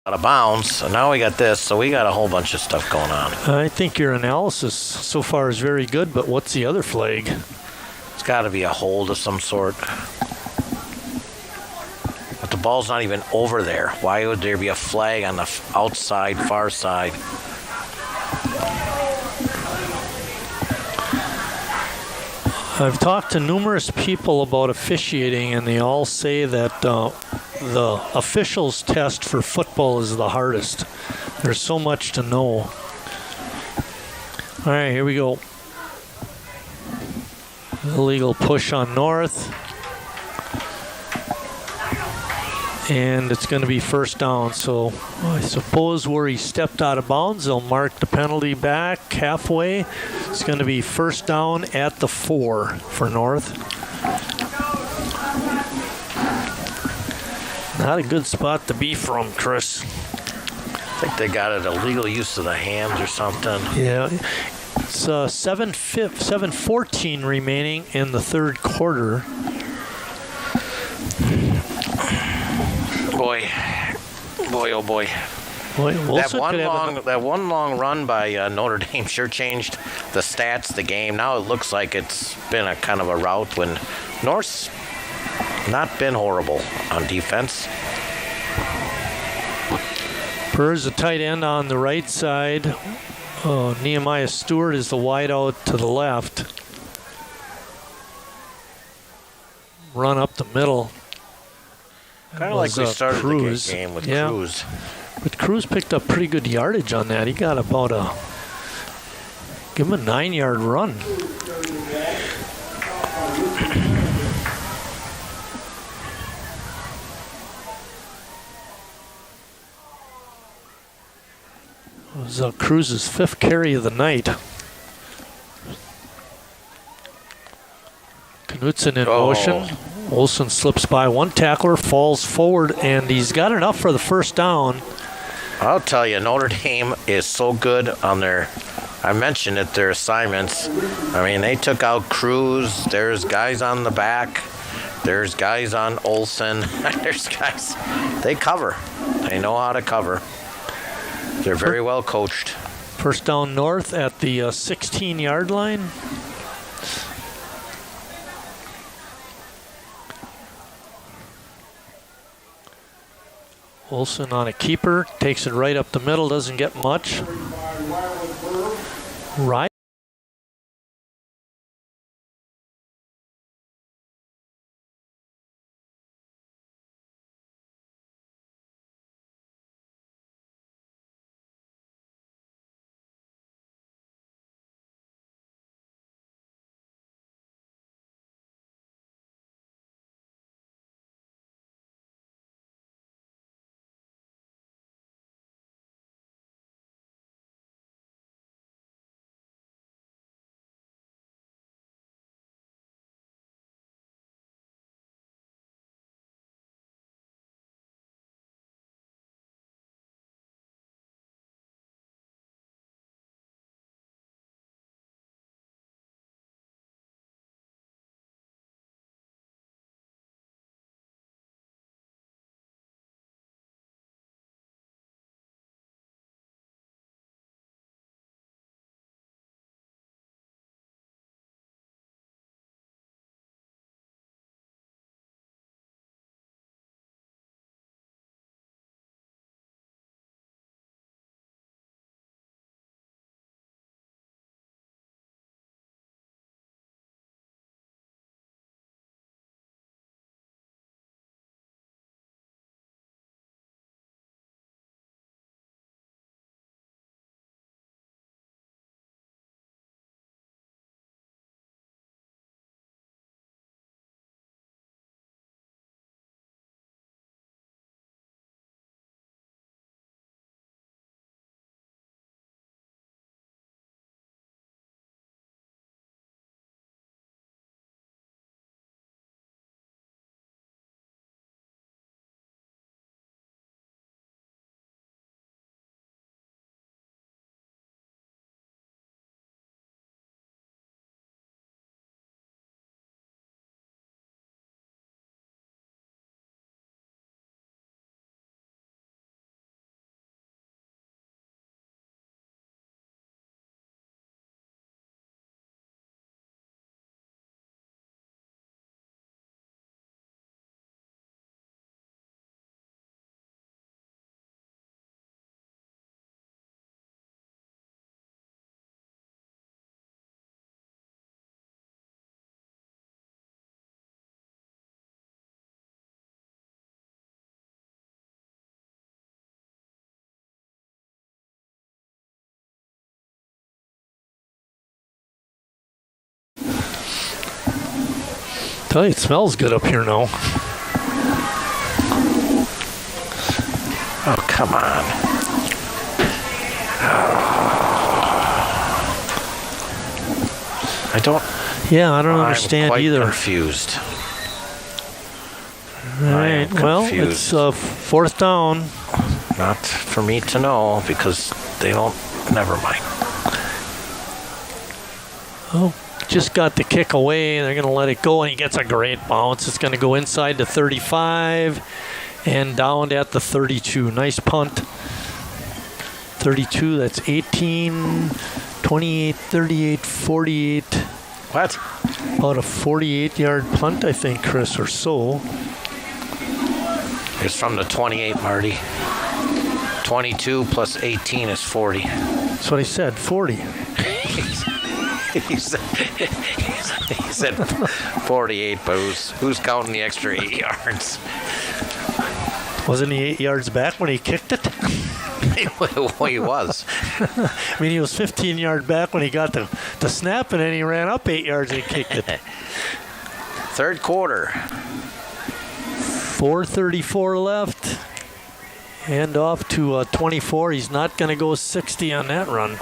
out of bounds. So now we got this, so we got a whole bunch of stuff going on. I think your analysis so far is very good, but what's the other flag? It's got to be a hold of some sort. But the ball's not even over there. Why would there be a flag on the outside, far side? I've talked to numerous people about officiating, and they all say that the officials' test for football is the hardest. There's so much to know. All right, here we go. Illegal push on North. And it's going to be first down. So I suppose where he stepped out of bounds, they'll mark the penalty back halfway. It's going to be first down at the 4 for North. Not a good spot to be from, Chris. I think they got it illegal use of the hands or something. Yeah. It's 7:14 remaining in the third quarter. Boy, oh boy. That one long run by Notre Dame sure changed the stats, the game. Now it looks like it's been a kind of a rout when North's not been horrible on defense. Burr's the tight end on the right side. Nehemiah Stewart is the wide out to the left. Run up the middle. Kind of like we started Cruz. the game with Yeah. Cruz. But Cruz picked up pretty good yardage on that. He got about give him a 9-yard run. It was Cruz's 5th carry of the night. Knutson in motion. Olsen slips by one tackler, falls forward, and he's got enough for the first down. I'll tell you, Notre Dame is so good on I mentioned it, their assignments. I mean, they took out Cruz. There's guys on the back. There's guys on Olsen. There's guys. They cover. They know how to cover. They're very well coached. First down North at the 16-yard line. Olsen on a keeper, takes it right up the middle, doesn't get much. Right. Tell you, it smells good up here now. Oh, come on. I don't understand quite either. Confused. All right. Well, it's fourth down. Not for me to know because they don't. Never mind. Oh, just got the kick away. They're going to let it go, and he gets a great bounce. It's going to go inside the 35 and down at the 32. Nice punt. 32, that's 18, 28, 38, 48. What? About a 48-yard punt, I think, Chris, or so. It's from the 28, Marty. 22 plus 18 is 40. That's what I said, 40. He said 48, but who's counting the extra 8 yards? Wasn't he 8 yards back when he kicked it? Well, he was. I mean, he was 15 yards back when he got the snap, and then he ran up 8 yards and kicked it. Third quarter. 4:34 left. Hand off to 24. He's not going to go 60 on that run.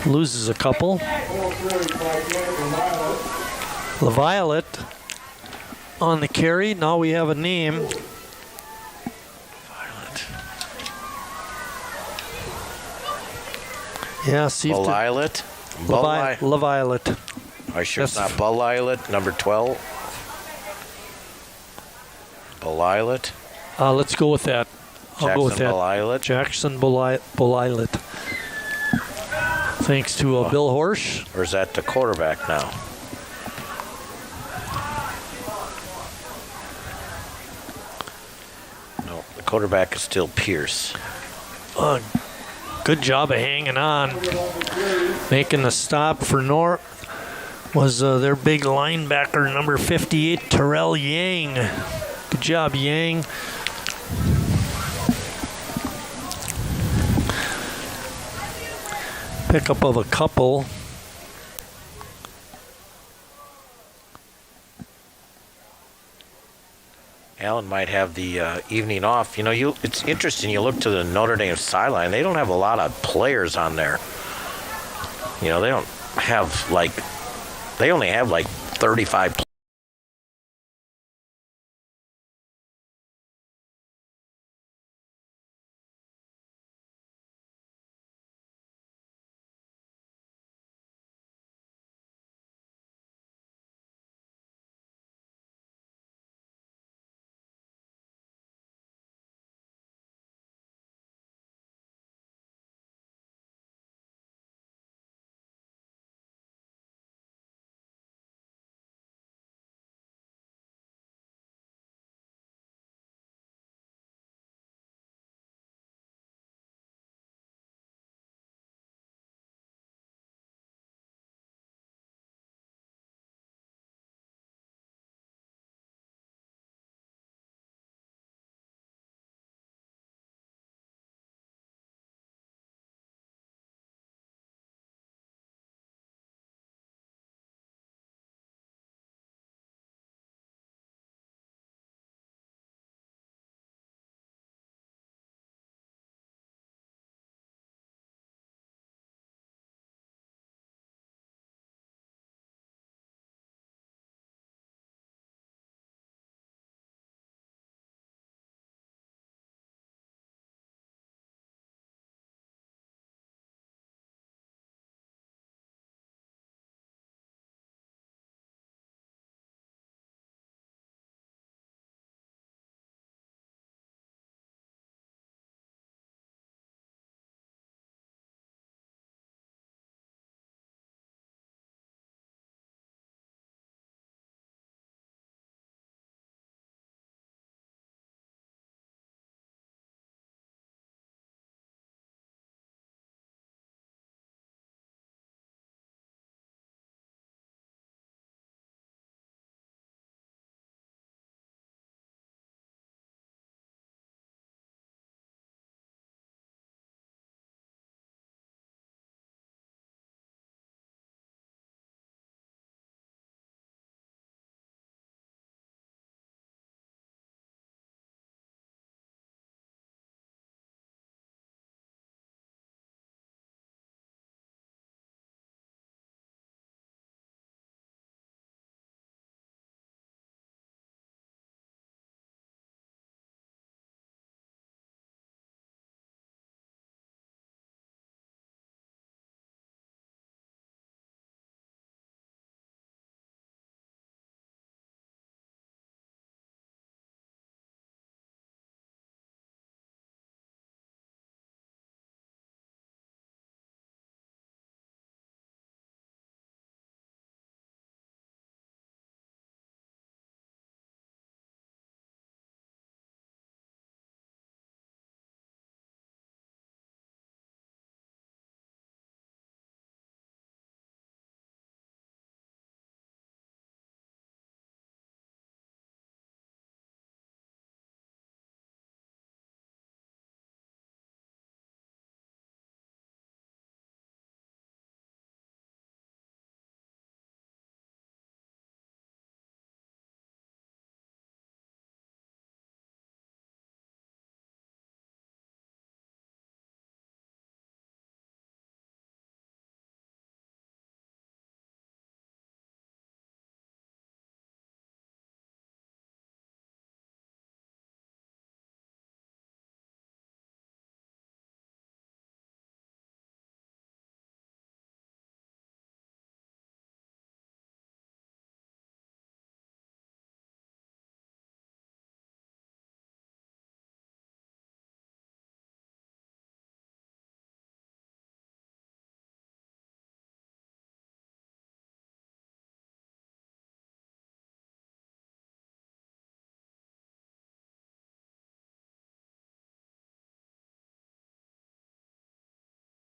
Loses a couple. LaViolette on the carry. Now we have a name. Yeah, see if LaViolette? LaViolette. Are you sure it's not LaViolette, number 12? LaViolette? Let's go with that. I'll go with that. LaViolette? Jackson Belislet. Thanks to Bill Horsch. Or is that the quarterback now? No, the quarterback is still Pierce. Good job of hanging on. Making the stop for North was their big linebacker, number 58, Terrell Yang. Good job, Yang. Pickup of a couple. Allen might have the evening off. You know, it's interesting. You look to the Notre Dame sideline. They don't have a lot of players on there. You know, they don't have they only have 35 players.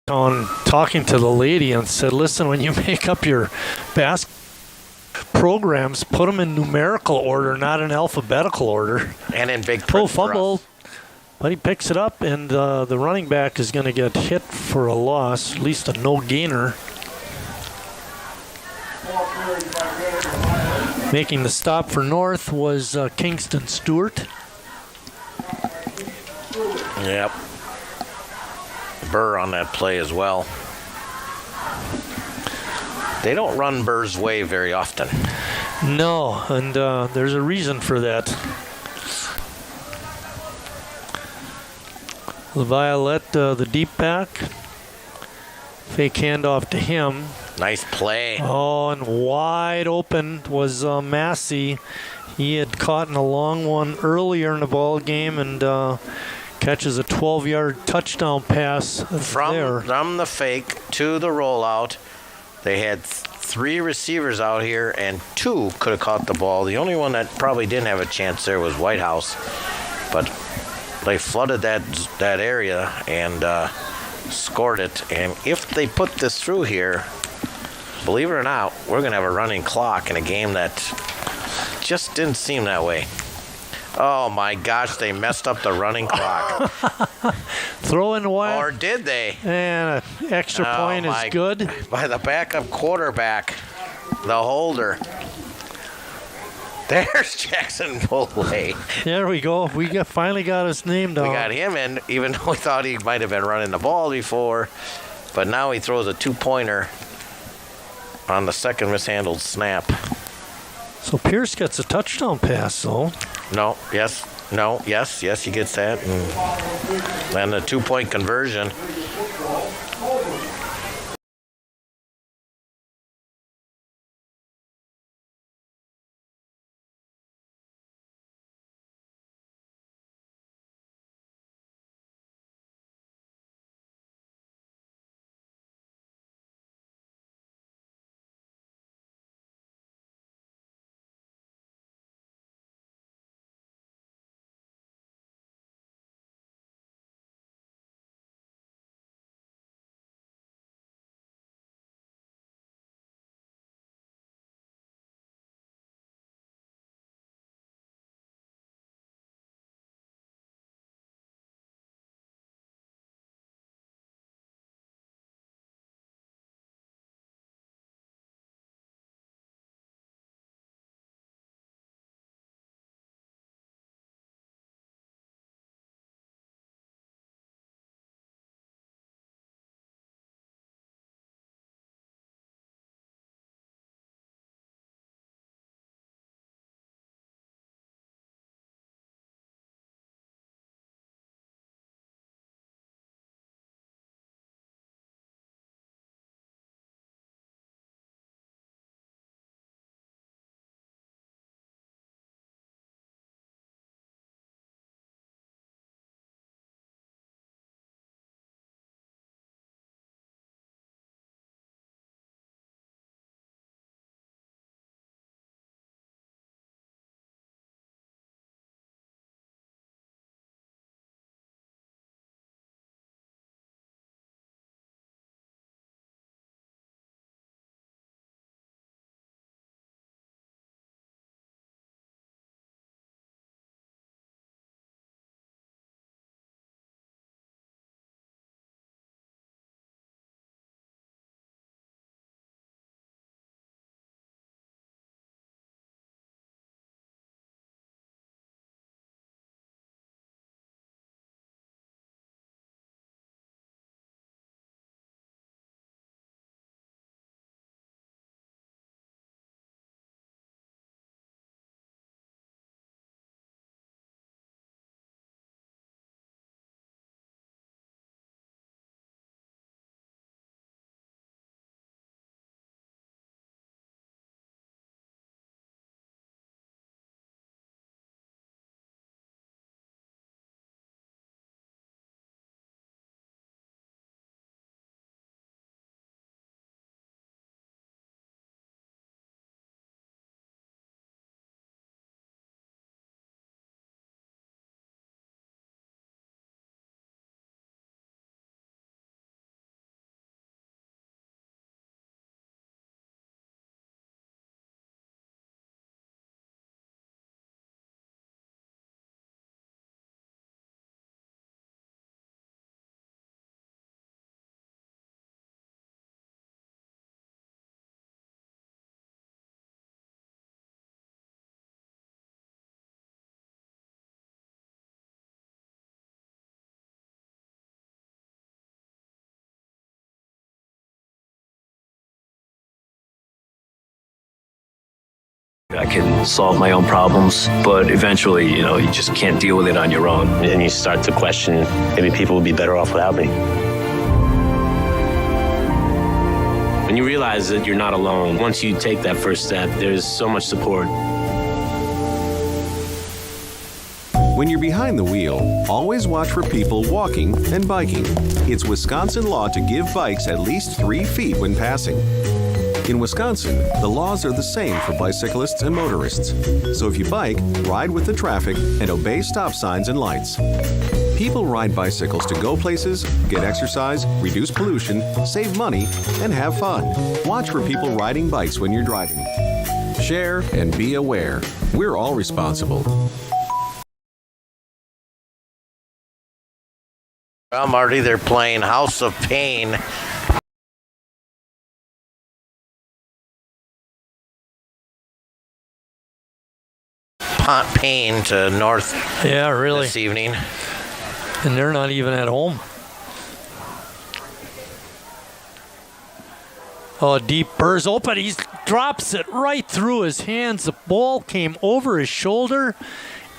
on talking to the lady and said, listen, when you make up your basket programs, put them in numerical order, not in alphabetical order. And in big print. Fumble, but he picks it up, and the running back is going to get hit for a loss, at least a no gainer. Making the stop for North was Kingston Stewart. Yep. Burr on that play as well. They don't run Burr's way very often. No, and there's a reason for that. LaViolette, the deep back. Fake handoff to him. Nice play. Oh, and wide open was Massey. He had caught in a long one earlier in the ball game and catches a 12-yard touchdown pass from the fake to the rollout. They had 3 receivers out here, and 2 could have caught the ball. The only one that probably didn't have a chance there was Whitehouse, but they flooded that area and scored it. And if they put this through here, believe it or not, we're going to have a running clock in a game that just didn't seem that way. Oh my gosh, they messed up the running clock. Throw in one. Or did they? And an extra point is good. By the backup quarterback, the holder. There's Jackson Bulley. There we go. We finally got his name down. We got him in, even though we thought he might have been running the ball before. But now he throws a 2-pointer on the second mishandled snap. So Pierce gets a touchdown pass, though. Yes, he gets that. And the 2-point conversion. I can solve my own problems, but eventually, you just can't deal with it on your own. And you start to question, maybe people would be better off without me. When you realize that you're not alone, once you take that first step, there's so much support. When you're behind the wheel, always watch for people walking and biking. It's Wisconsin law to give bikes at least 3 feet when passing. In Wisconsin, the laws are the same for bicyclists and motorists. So if you bike, ride with the traffic and obey stop signs and lights. People ride bicycles to go places, get exercise, reduce pollution, save money, and have fun. Watch for people riding bikes when you're driving. Share and be aware. We're all responsible. Well, Marty, they're playing House of Pain. Pain to North. Yeah, really. This evening. And they're not even at home. Oh, deep burst open. He drops it right through his hands. The ball came over his shoulder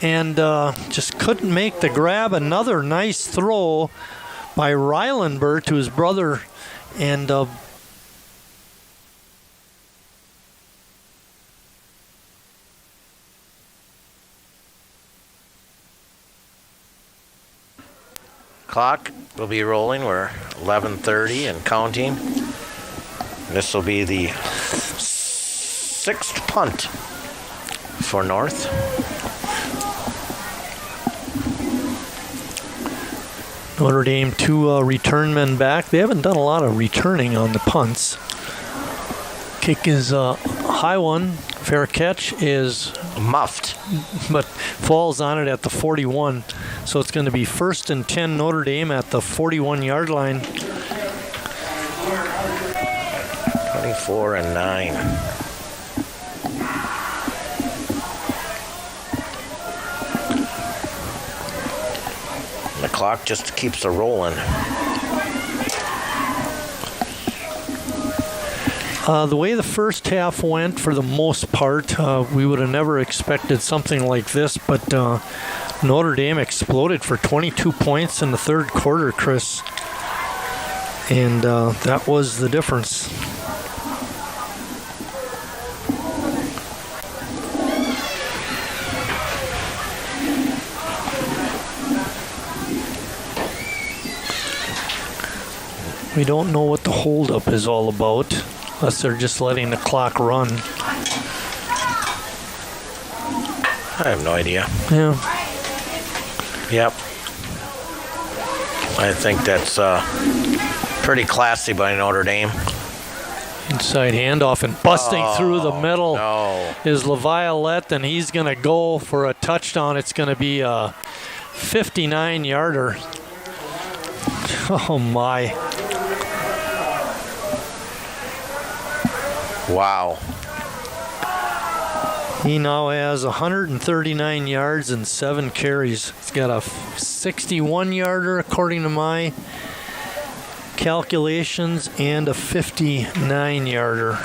and just couldn't make the grab. Another nice throw by Rylenberg to his brother. And clock will be rolling. We're 11:30 and counting. This will be the 6th punt for North. Notre Dame 2 return men back. They haven't done a lot of returning on the punts. Kick is a high one. Fair catch is muffed, but falls on it at the 41. So it's going to be 1st and 10 Notre Dame at the 41-yard line. 24-9. The clock just keeps a rolling. The way the first half went, for the most part, we would have never expected something like this, but Notre Dame exploded for 22 points in the third quarter, Chris. And that was the difference. We don't know what the holdup is all about, unless they're just letting the clock run. I have no idea. Yeah. Yep. I think that's pretty classy by Notre Dame. Inside handoff and busting through the middle no. is LaViolette, and he's going to go for a touchdown. It's going to be a 59-yarder. Oh, my. Wow. He now has 139 yards and 7 carries. He's got a 61-yarder, according to my calculations, and a 59-yarder.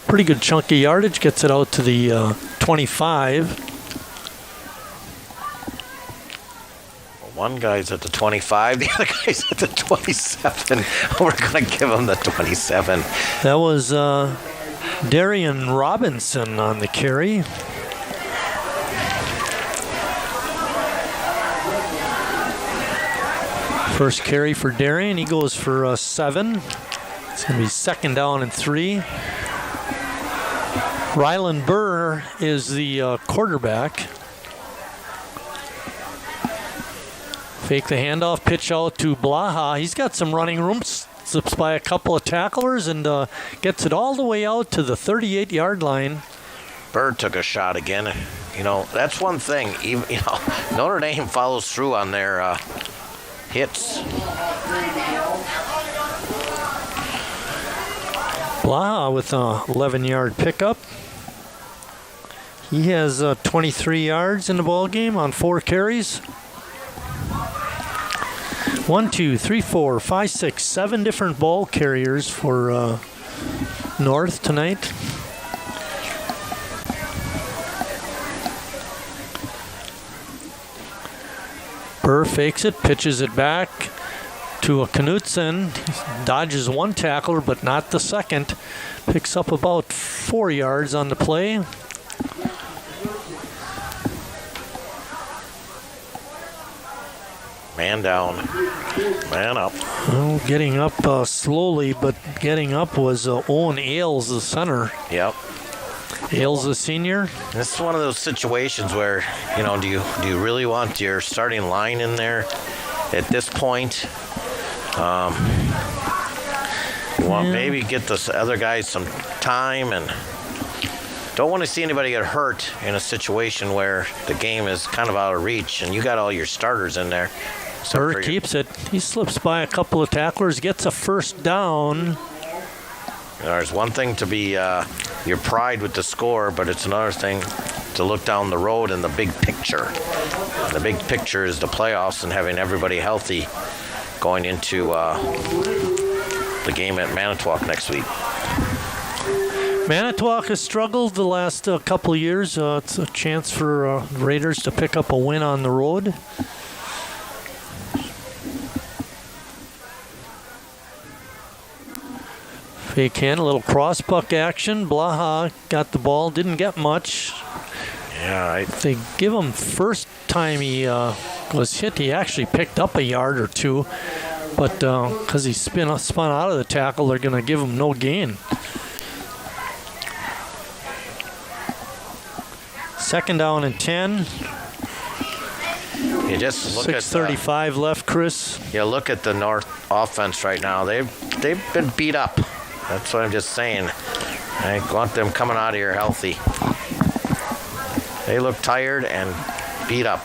pretty good chunk of yardage, gets it out to the 25. One guy's at the 25, the other guy's at the 27. We're going to give him the 27. That was Darian Robinson on the carry. First carry for Darian, he goes for 7. It's going to be 2nd down and 3. Rylan Burr is the quarterback. Fake the handoff, pitch out to Blaha. He's got some running room, slips by a couple of tacklers and gets it all the way out to the 38-yard line. Burr took a shot again. You know, that's one thing. Even, you know, Notre Dame follows through on their hits. Blaha with a 11-yard pickup. He has 23 yards in the ball game on 4 carries. 1, 2, 3, 4, 5, 6, 7 different ball carriers for North tonight. Burr fakes it, pitches it back to a Knutson. He dodges one tackler, but not the second. Picks up about 4 yards on the play. Man down, man up. Well, getting up slowly, but getting up was Owen Ailes, the center. Yep. Ailes, the senior. This is one of those situations where, you know, do you really want your starting line in there at this point? You want maybe get the other guys some time, and don't want to see anybody get hurt in a situation where the game is kind of out of reach and you got all your starters in there. Burr keeps it. He slips by a couple of tacklers, gets a 1st down. There's one thing to be your pride with the score, but it's another thing to look down the road in the big picture. And the big picture is the playoffs and having everybody healthy going into the game at Manitowoc next week. Manitowoc has struggled the last couple of years. It's a chance for Raiders to pick up a win on the road. Fake hand, a little cross-buck action. Blaha got the ball, didn't get much. Yeah, they give him first time he was hit, he actually picked up a yard or 2. But because he spun out of the tackle, they're going to give him no gain. 2nd down and 10. You just look 6:35 left, Chris. Yeah, look at the North offense right now. They've been beat up. That's what I'm just saying. I want them coming out of here healthy. They look tired and beat up.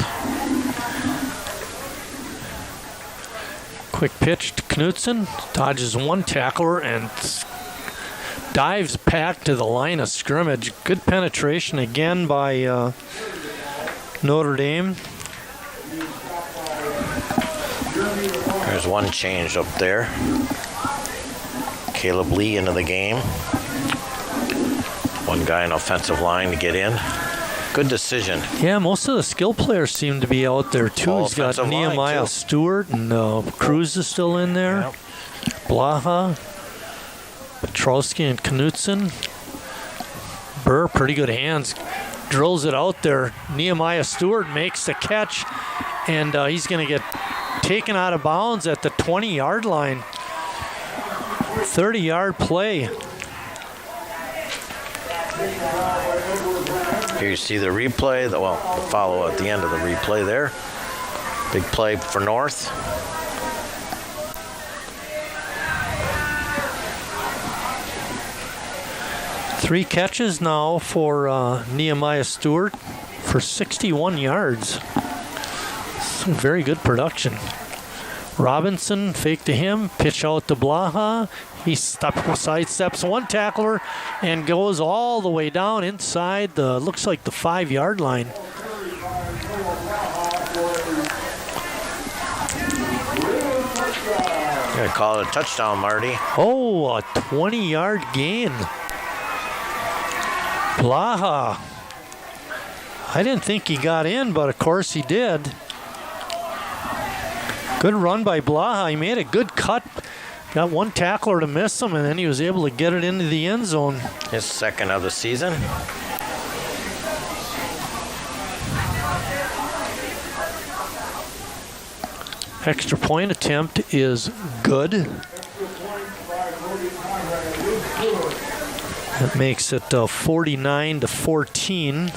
Quick pitch to Knutson. Dodges one tackler and dives back to the line of scrimmage. Good penetration again by Notre Dame. There's one change up there. Caleb Lee into the game. One guy in offensive line to get in. Good decision. Yeah, most of the skill players seem to be out there too. He's got Nehemiah Stewart and Cruz is still in there. Yep. Blaha, Petrowski and Knutson. Burr, pretty good hands. Drills it out there. Nehemiah Stewart makes the catch, and he's going to get taken out of bounds at the 20-yard line. 30-yard play. Here you see the replay, the follow at the end of the replay there. Big play for North. Three catches now for Nehemiah Stewart for 61 yards. Some very good production. Robinson, fake to him, pitch out to Blaha. He sidesteps one tackler and goes all the way down inside the, looks like the 5-yard line. Gonna call it a touchdown, Marty. Oh, a 20-yard gain. Blaha. I didn't think he got in, but of course he did. Good run by Blaha. He made a good cut. Got one tackler to miss him, and then he was able to get it into the end zone. His second of the season. Extra point attempt is good. That makes it 49-14.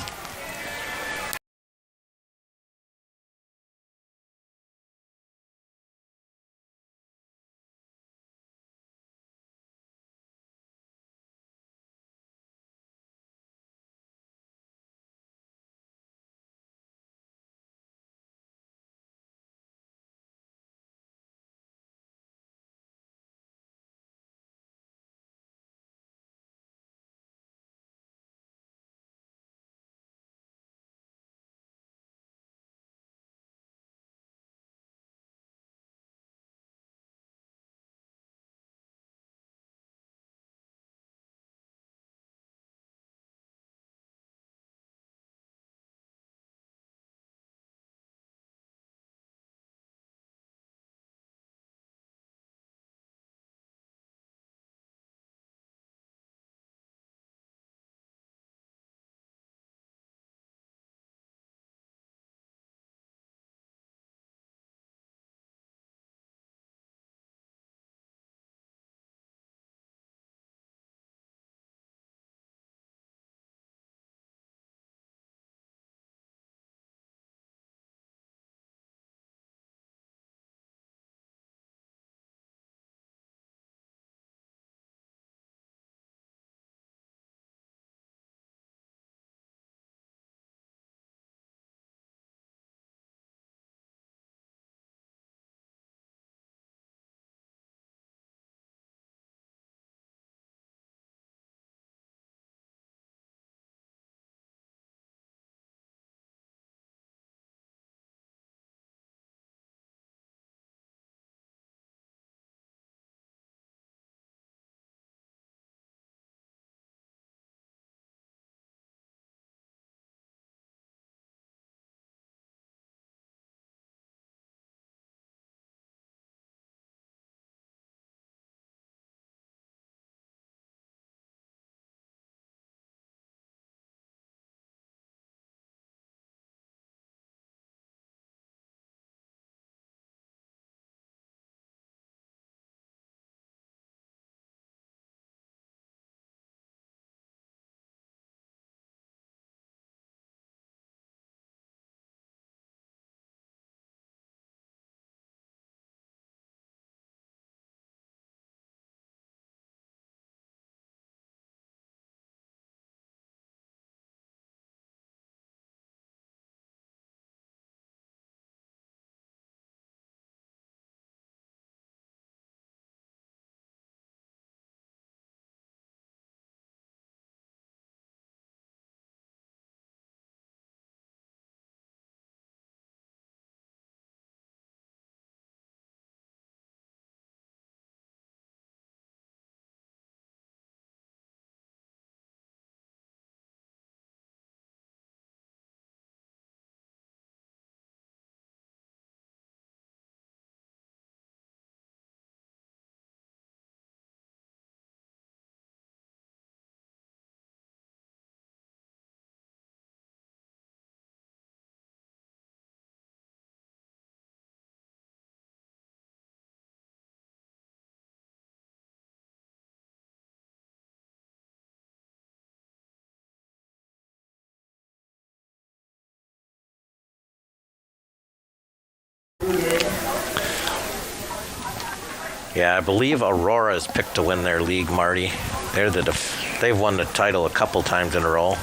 Yeah, I believe Aurora is picked to win their league, Marty. They've won the title a couple times in a row.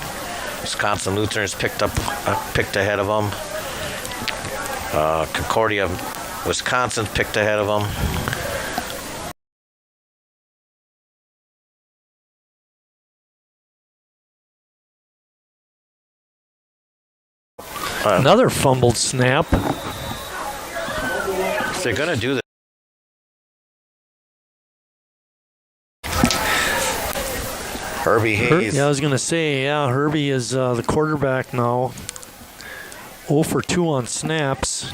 Wisconsin Lutherans picked ahead of them. Concordia, Wisconsin picked ahead of them. Another fumbled snap. If they're going to do this. Herbie Hayes. Yeah, I was going to say, yeah, Herbie is the quarterback now. 0 for 2 on snaps.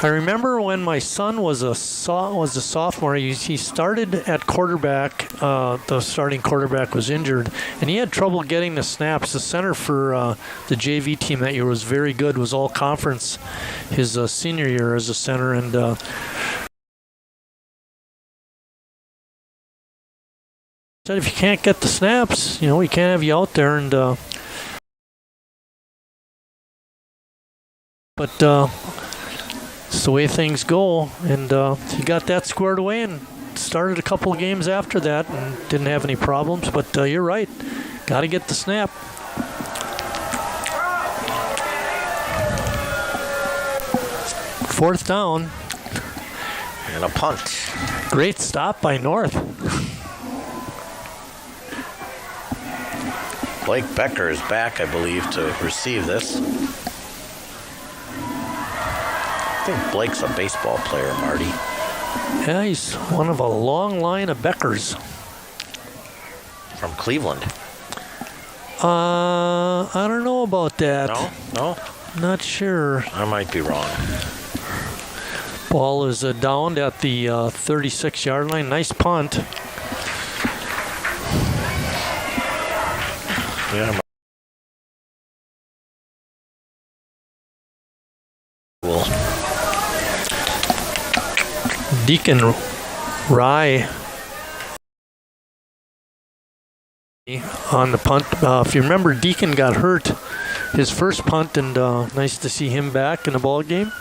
I remember when my son was a sophomore, he started at quarterback. The starting quarterback was injured, and he had trouble getting the snaps. The center for the JV team that year was very good, was all conference his senior year as a center. And said if you can't get the snaps, we can't have you out there. And but it's the way things go, and he got that squared away and started a couple of games after that and didn't have any problems. But you're right, got to get the snap. Fourth down. And a punt. Great stop by North. Blake Becker is back, I believe, to receive this. I think Blake's a baseball player, Marty. Yeah, he's one of a long line of Beckers. From Cleveland. I don't know about that. No? Not sure. I might be wrong. Ball is downed at the 36-yard line. Nice punt. Yeah. Cool. Deacon Rye on the punt. If you remember, Deacon got hurt his first punt, and nice to see him back in the ball game.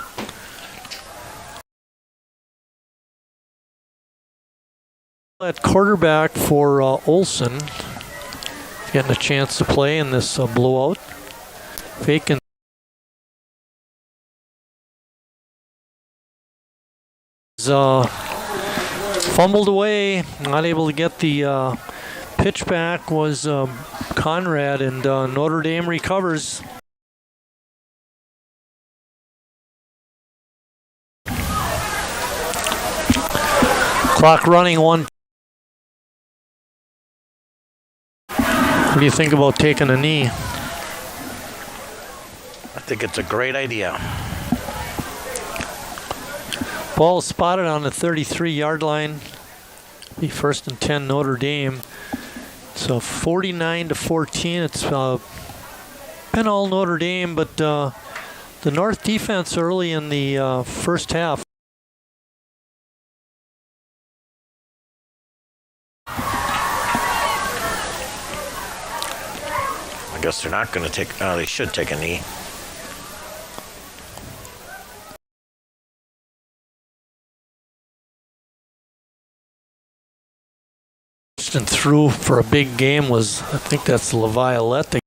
At quarterback for Olson, getting a chance to play in this blowout. Faking. Fumbled away, not able to get the pitch back was Conrad, and Notre Dame recovers. Clock running, 1. What do you think about taking a knee? I think it's a great idea. Ball spotted on the 33-yard line. Be 1st and 10 Notre Dame. So 49-14. It's been all Notre Dame, but the North defense early in the first half. I guess they're not going to take. They should take a knee. And through for a big game was, I think that's LaViolette.